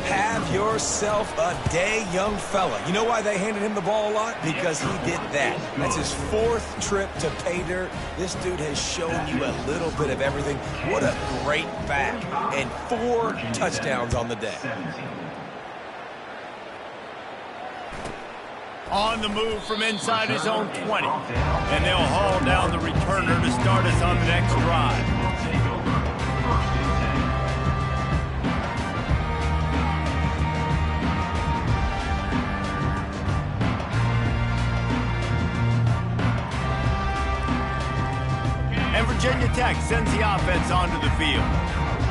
Have yourself a day, young fella. You know why they handed him the ball a lot? Because he did that. That's his 4th trip to pay dirt. This dude has shown you a little bit of everything. What a great back. And 4 touchdowns on the day. On the move from inside his own 20. And they'll haul down the returner to start us on the next drive. And Virginia Tech sends the offense onto the field.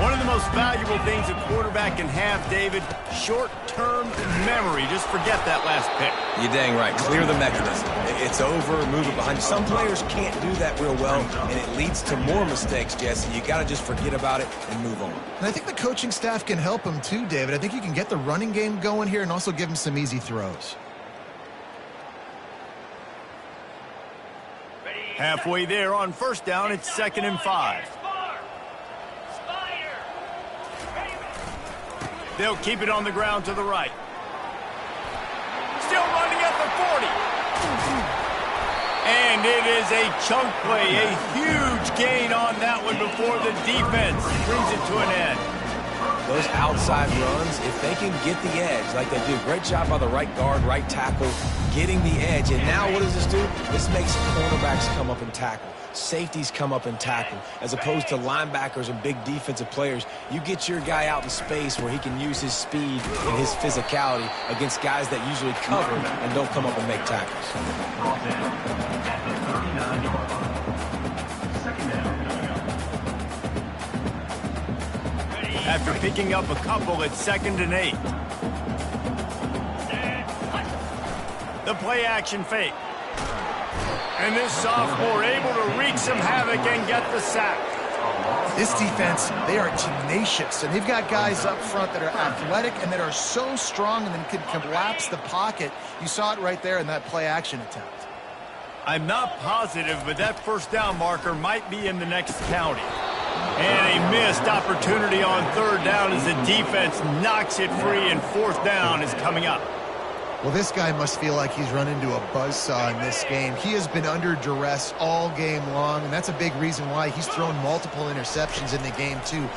One of the most valuable things a quarterback can have, David, short-term memory. Just forget that last pick. You're dang right. Clear the mechanism. It's over, move it behind you. Some players can't do that real well, and it leads to more mistakes, Jesse. You got to just forget about it and move on. And I think the coaching staff can help him too, David. I think you can get the running game going here and also give him some easy throws. Halfway there on 1st down, it's 2nd and 5. They'll keep it on the ground to the right. Still running at the 40. And it is a chunk play, a huge gain on that one before the defense brings it to an end. Those outside runs, if they can get the edge like they do, great job by the right guard, right tackle, getting the edge. And now what does this do? This makes cornerbacks come up and tackle. Safeties come up and tackle, as opposed to linebackers and big defensive players. You get your guy out in space where he can use his speed and his physicality against guys that usually cover and don't come up and make tackles. After picking up a couple, it's 2nd and 8. The play action fake. And this sophomore able to wreak some havoc and get the sack. This defense, they are tenacious, and they've got guys up front that are athletic and that are so strong and then can collapse the pocket. You saw it right there in that play action attempt. I'm not positive, but that 1st down marker might be in the next county. And a missed opportunity on 3rd down as the defense knocks it free, and 4th down is coming up. Well, this guy must feel like he's run into a buzzsaw in this game. He has been under duress all game long, and that's a big reason why he's thrown multiple interceptions in the game, too.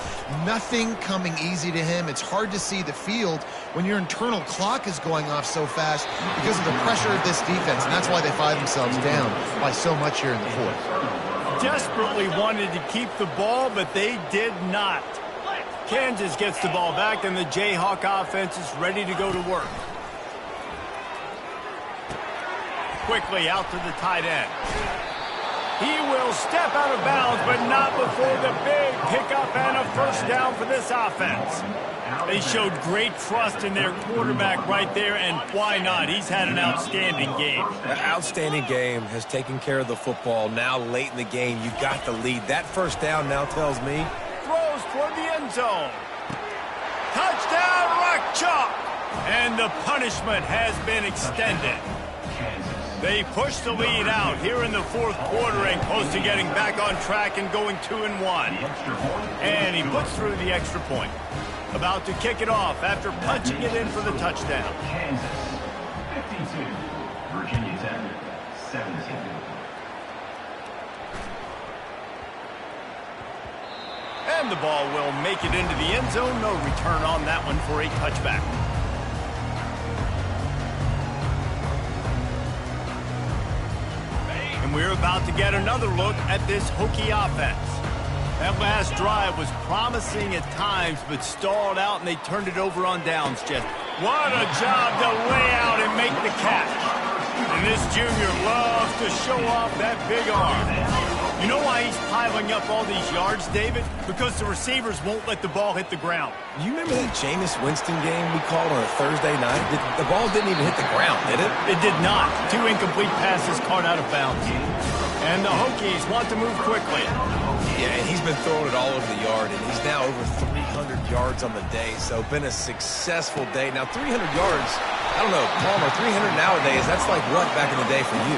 Nothing coming easy to him. It's hard to see the field when your internal clock is going off so fast because of the pressure of this defense, and that's why they find themselves down by so much here in the fourth. Desperately wanted to keep the ball, but they did not. Kansas gets the ball back, and the Jayhawk offense is ready to go to work. Quickly out to the tight end. He will step out of bounds, but not before the big pickup and a first down for this offense. They showed great trust in their quarterback right there, and why not? He's had an outstanding game. An outstanding game, has taken care of the football. Now late in the game, you got the lead. That first down now tells me. Throws toward the end zone. Touchdown, Rock Chalk! And the punishment has been extended. They push the lead out here in the fourth quarter and close to getting back on track and going 2-1. And he puts through the extra point. About to kick it off after punching it in for the touchdown. Kansas 52, Virginia Tech 17. And the ball will make it into the end zone. No return on that one for a touchback. And we're about to get another look at this Hokie offense. That last drive was promising at times, but stalled out, and they turned it over on downs, Jeff. What a job to lay out and make the catch. And this junior loves to show off that big arm. You know why he's piling up all these yards, David? Because the receivers won't let the ball hit the ground. You remember that Jameis Winston game we called on a Thursday night? The ball didn't even hit the ground, did it? It did not. 2 incomplete passes caught out of bounds. And the Hokies want to move quickly. Yeah, and he's been throwing it all over the yard, and he's now over 300 yards on the day, so been a successful day. Now, 300 yards, I don't know, Palmer, 300 nowadays, that's like what back in the day for you?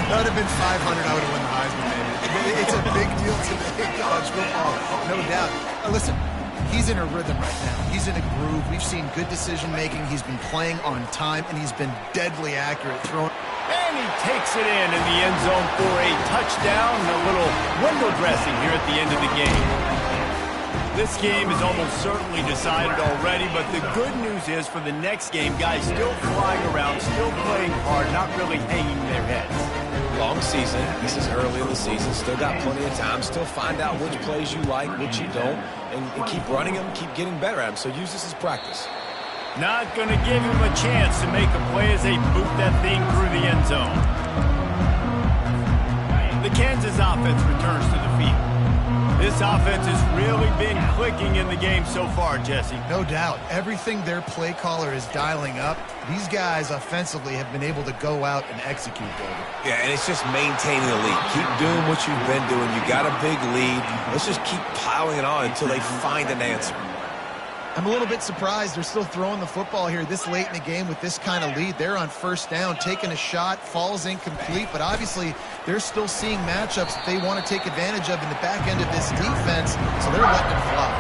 That would have been 500, I would have won the Heisman, baby. It's a big deal today in college football, no doubt. Listen, he's in a rhythm right now. He's in a groove. We've seen good decision-making. He's been playing on time, and he's been deadly accurate throwing. And he takes it in the end zone for a touchdown. A little window dressing here at the end of the game. This game is almost certainly decided already, but the good news is for the next game, guys still flying around, still playing hard, not really hanging their heads. Long season. This is early in the season. Still got plenty of time. Still find out which plays you like, which you don't, and keep running them, keep getting better at them. So use this as practice. Not going to give him a chance to make a play as they boot that thing through the end zone. The Kansas offense returns to the field. This offense has really been clicking in the game so far, Jesse. No doubt. Everything their play caller is dialing up, these guys offensively have been able to go out and execute, David. Yeah, and it's just maintaining the lead. Keep doing what you've been doing. You got a big lead. Let's just keep piling it on until they find an answer. I'm a little bit surprised they're still throwing the football here this late in the game with this kind of lead. They're on first down, taking a shot, falls incomplete, but obviously they're still seeing matchups that they want to take advantage of in the back end of this defense, so they're letting it fly.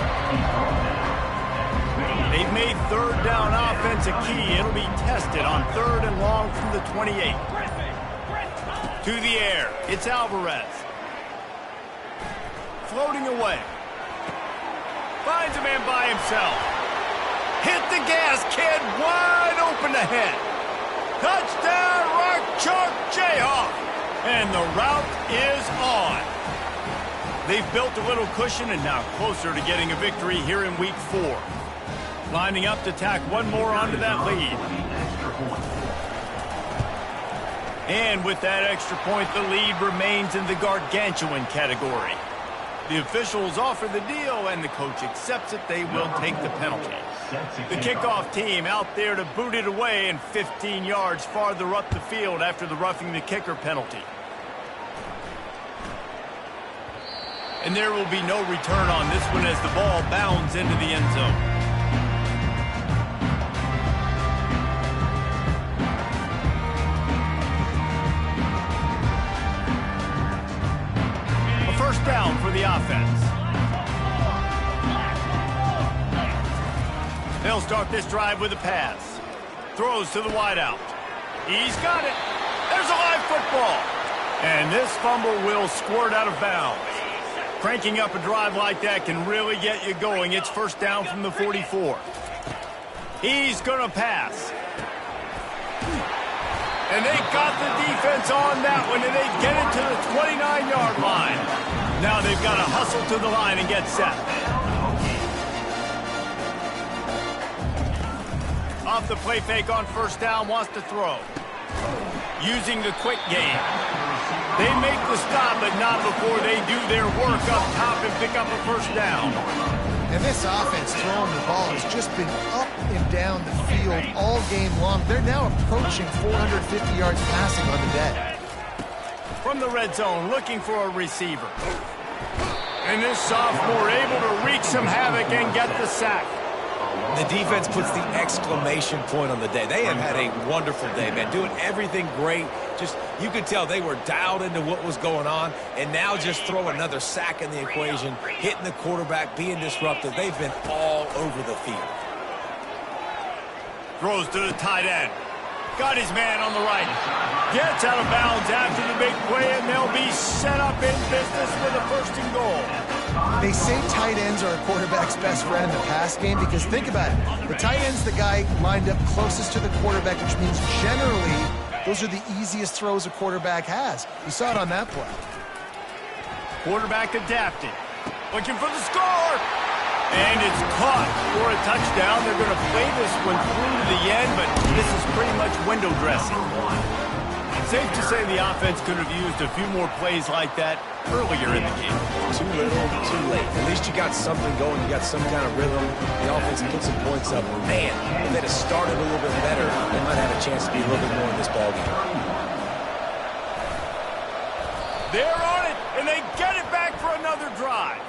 They've made third down offense a key. It'll be tested on 3rd and long from the 28. To the air, it's Alvarez. Floating away. Finds a man by himself. Hit the gas, kid. Wide open ahead. Touchdown, Rock Chalk Jayhawk. And the route is on. They've built a little cushion and now closer to getting a victory here in Week 4. Lining up to tack one more onto that lead. And with that extra point, the lead remains in the gargantuan category. The officials offer the deal, and the coach accepts it. They will take the penalty. The kickoff team out there to boot it away and 15 yards farther up the field after the roughing the kicker penalty. And there will be no return on this one as the ball bounds into the end zone. First down for the offense. They'll start this drive with a pass. Throws to the wideout. He's got it. There's a live football. And this fumble will squirt out of bounds. Cranking up a drive like that can really get you going. It's first down from the 44. He's going to pass. And they got the defense on that one, and they get it to the 29-yard line. Now they've got to hustle to the line and get set. Off the play fake on first down, wants to throw. Using the quick game. They make the stop, but not before they do their work up top and pick up a first down. And this offense throwing the ball has just been up and down the field all game long. They're now approaching 450 yards passing on the day. From the red zone, looking for a receiver. And this sophomore able to wreak some havoc and get the sack. The defense puts the exclamation point on the day. They have had a wonderful day, man. Doing everything great. Just, you could tell they were dialed into what was going on. And now just throw another sack in the equation. Hitting the quarterback, being disruptive. They've been all over the field. Throws to the tight end. Got his man on the right. Gets out of bounds after the big play, and they'll be set up in business with a first and goal. They say tight ends are a quarterback's best friend in the pass game because think about it. The tight end's the guy lined up closest to the quarterback, which means generally those are the easiest throws a quarterback has. You saw it on that play. Quarterback adapting. Looking for the score. And it's caught for a touchdown. They're going to play this one through to the end, but this is pretty much window dressing. Safe to say the offense could have used a few more plays like that earlier in the game. Too little, too late. At least you got something going. You got some kind of rhythm. The offense put some points up. Man, if they'd have started a little bit better, they might have a chance to be a little bit more in this ballgame. They're on it, and they get it back for another drive.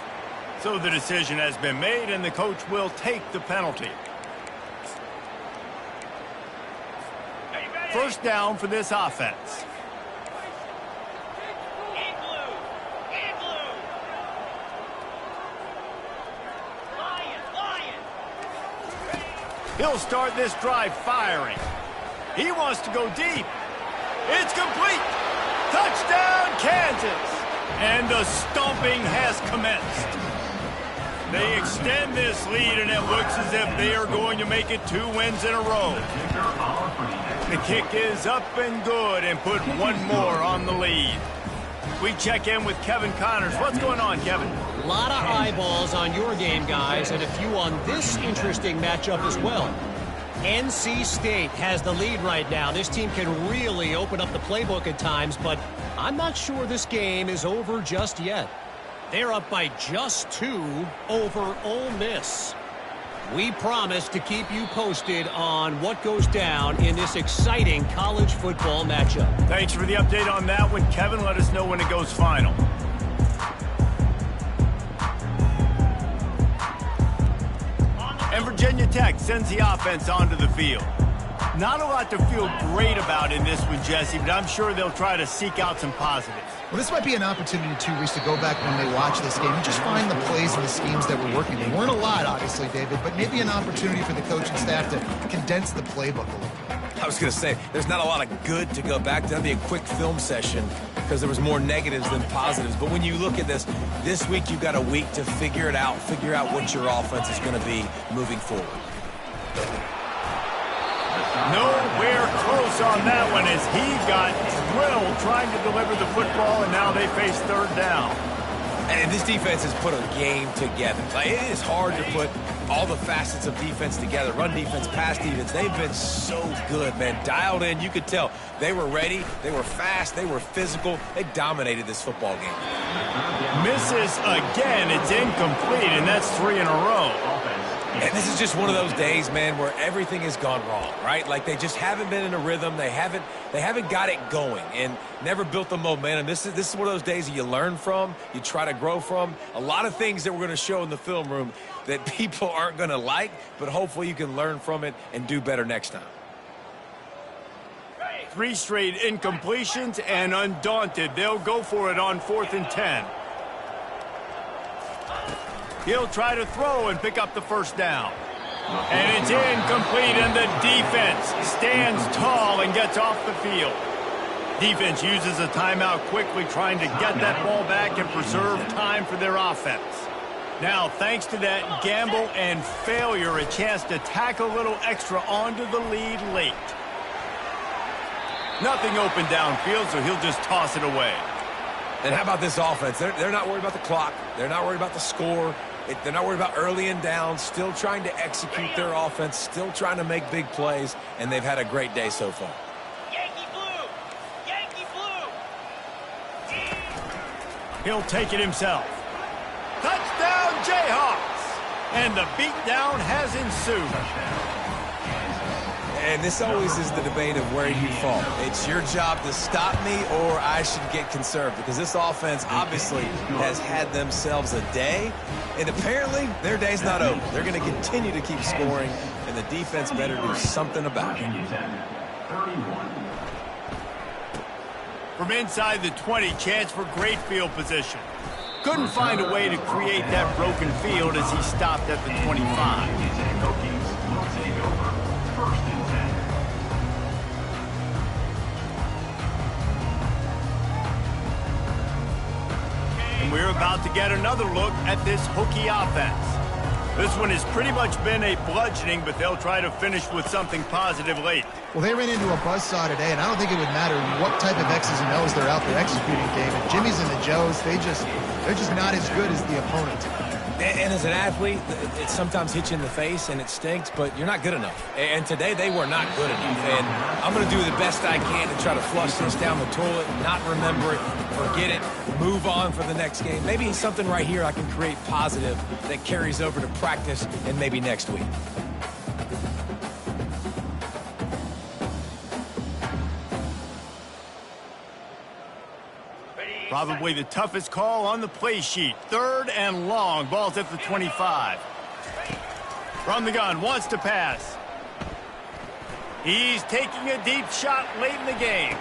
So the decision has been made, and the coach will take the penalty. First down for this offense. In blue. In blue. Lion. He'll start this drive firing. He wants to go deep. It's complete. Touchdown, Kansas. And the stomping has commenced. They extend this lead, and it looks as if they are going to make it 2 wins in a row. The kick is up and good and put one more on the lead. We check in with Kevin Connors. What's going on, Kevin? A lot of eyeballs on your game, guys, and a few on this interesting matchup as well. NC State has the lead right now. This team can really open up the playbook at times, but I'm not sure this game is over just yet. They're up by just 2 over Ole Miss. We promise to keep you posted on what goes down in this exciting college football matchup. Thanks for the update on that one, Kevin. Let us know when it goes final. And Virginia Tech sends the offense onto the field. Not a lot to feel great about in this one, Jesse, but I'm sure they'll try to seek out some positives. Well, this might be an opportunity, too, Reese, to go back when they watch this game and just find the plays and the schemes that were working. They weren't a lot, obviously, David, but maybe an opportunity for the coaching staff to condense the playbook a little bit. I was going to say, there's not a lot of good to go back to. That'd be a quick film session because there was more negatives than positives. But when you look at this week you've got a week to figure it out, figure out what your offense is going to be moving forward. Nowhere close on that one as he got drilled trying to deliver the football, and now they face third down. And this defense has put a game together. Like, it is hard to put all the facets of defense together. Run defense, pass defense. They've been so good, man. Dialed in. You could tell they were ready. They were fast. They were physical. They dominated this football game. Misses again. It's incomplete, and that's 3 in a row. And this is just one of those days, man, where everything has gone wrong, right? Like they just haven't been in a rhythm. They haven't got it going and never built the momentum. This is one of those days that you learn from, you try to grow from. A lot of things that we're going to show in the film room that people aren't going to like, but hopefully you can learn from it and do better next time. 3 straight incompletions, and undaunted, they'll go for it on 4th and 10. He'll try to throw and pick up the first down. And it's incomplete, and the defense stands tall and gets off the field. Defense uses a timeout quickly, trying to get that ball back and preserve time for their offense. Now, thanks to that gamble and failure, a chance to tack a little extra onto the lead late. Nothing open downfield, so he'll just toss it away. And how about this offense? They're not worried about the clock. They're not worried about the score. They're not worried about early and down. Still trying to execute their offense. Still trying to make big plays. And they've had a great day so far. Yankee blue! Yankee blue! He'll take it himself. Touchdown, Jayhawks! And the beatdown has ensued. And this always is the debate of where you fall. It's your job to stop me, or I should get conserved, because this offense obviously has had themselves a day, and apparently their day's not over. They're going to continue to keep scoring, and the defense better do something about it. From inside the 20, chance for great field position. Couldn't find a way to create that broken field as he stopped at the 25. We're about to get another look at this Hokie offense. This one has pretty much been a bludgeoning, but they'll try to finish with something positive late. Well, they ran into a buzzsaw today, and I don't think it would matter what type of X's and O's they're out there executing, David. Jimmy's and the Joes, they're just not as good as the opponent. And as an athlete, it sometimes hits you in the face and it stinks, but you're not good enough. And today they were not good enough. And I'm going to do the best I can to try to flush this down the toilet, not remember it, forget it, move on for the next game. Maybe something right here I can create positive that carries over to practice and maybe next week. Probably the toughest call on the play sheet. 3rd and long. Ball's at the 25. From the gun, wants to pass. He's taking a deep shot late in the game.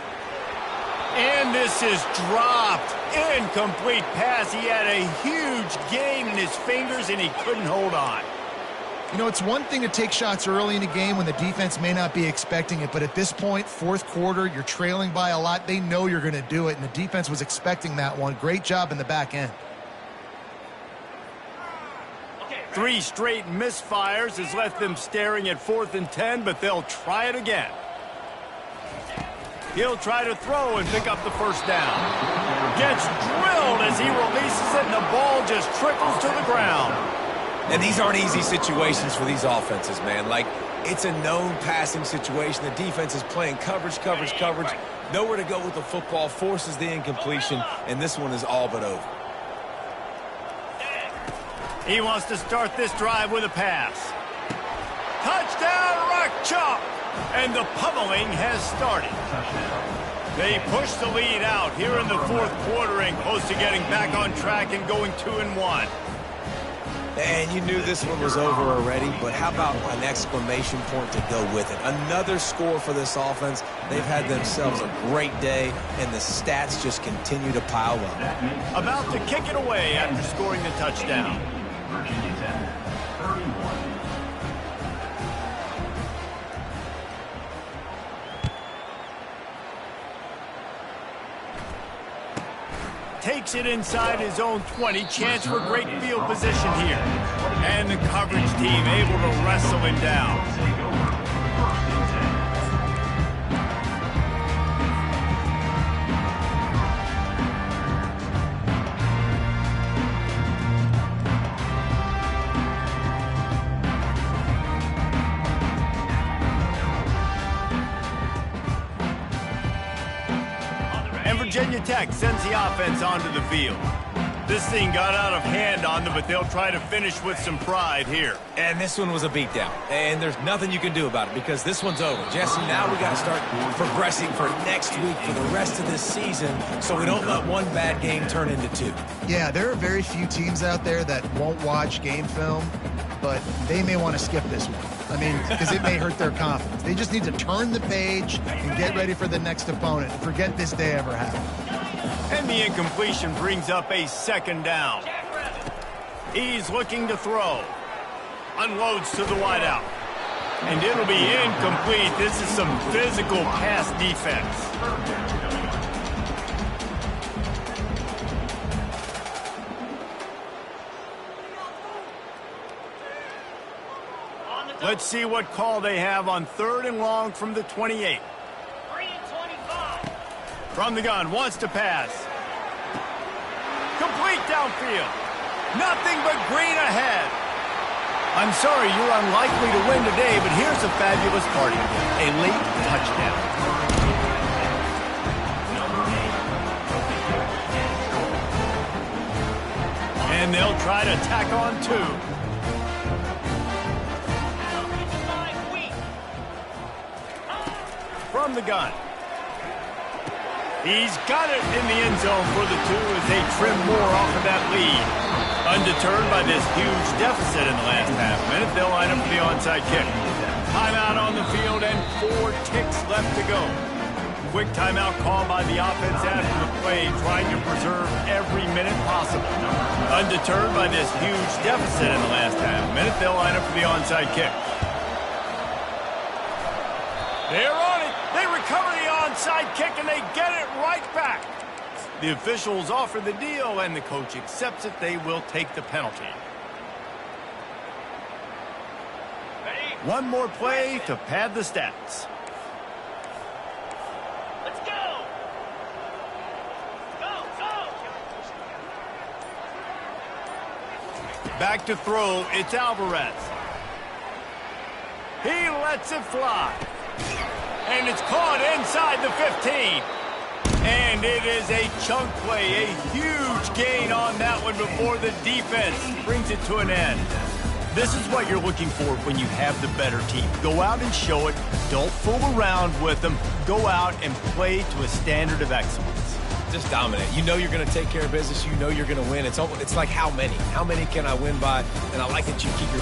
And this is dropped. Incomplete pass. He had a huge gain in his fingers, and he couldn't hold on. You know, it's one thing to take shots early in a game when the defense may not be expecting it, but at this point, 4th quarter, you're trailing by a lot. They know you're going to do it, and the defense was expecting that one. Great job in the back end. 3 straight misfires has left them staring at 4th and 10, but they'll try it again. He'll try to throw and pick up the first down. Gets drilled as he releases it, and the ball just trickles to the ground. And these aren't easy situations for these offenses, man. Like, it's a known passing situation. The defense is playing coverage. Nowhere to go with the football, forces the incompletion, and this one is all but over. He wants to start this drive with a pass. Touchdown, Rock Chalk! And the pummeling has started. They push the lead out here in the 4th quarter and close to getting back on track and going 2-1. And you knew this one was over already, but how about an exclamation point to go with it? Another score for this offense. They've had themselves a great day, and the stats just continue to pile up. About to kick it away after scoring the touchdown. Virginia Tech, 31. Takes it inside his own 20. Chance for great field position here. And the coverage team able to wrestle him down. And Virginia Tech sends the offense onto the field. This thing got out of hand on them, but they'll try to finish with some pride here. And this one was a beatdown. And there's nothing you can do about it because this one's over. Jesse, now we got to start progressing for next week for the rest of this season so we don't let one bad game turn into 2. Yeah, there are very few teams out there that won't watch game film, but they may want to skip this one. I mean, because it may hurt their confidence. They just need to turn the page and get ready for the next opponent. Forget this day ever happened. And the incompletion brings up a 2nd down. He's looking to throw. Unloads to the wideout. And it'll be incomplete. This is some physical pass defense. Let's see what call they have on 3rd and long from the 28. 3 and 25. From the gun, wants to pass. Complete downfield. Nothing but green ahead. I'm sorry you're unlikely to win today, but here's a fabulous party. A late touchdown. And they'll try to tack on 2. From the gun. He's got it in the end zone for the 2 as they trim more off of that lead. Undeterred by this huge deficit in the last half minute, they'll line up for the onside kick. Timeout on the field and 4 ticks left to go. Quick timeout call by the offense after the play, trying to preserve every minute possible. Undeterred by this huge deficit in the last half minute, they'll line up for the onside kick. They're on it. They recover the onside kick, and they get it right back. The officials offer the deal, and the coach accepts it. They will take the penalty. One more play to pad the stats. Let's go. Go, go. Back to throw. It's Alvarez. He lets it fly. And it's caught inside the 15. And it is a chunk play, a huge gain on that one before the defense brings it to an end. This is what you're looking for when you have the better team. Go out and show it. Don't fool around with them. Go out and play to a standard of excellence. Just dominate. You know you're going to take care of business. You know you're going to win. It's like how many? How many can I win by? And I like that you keep your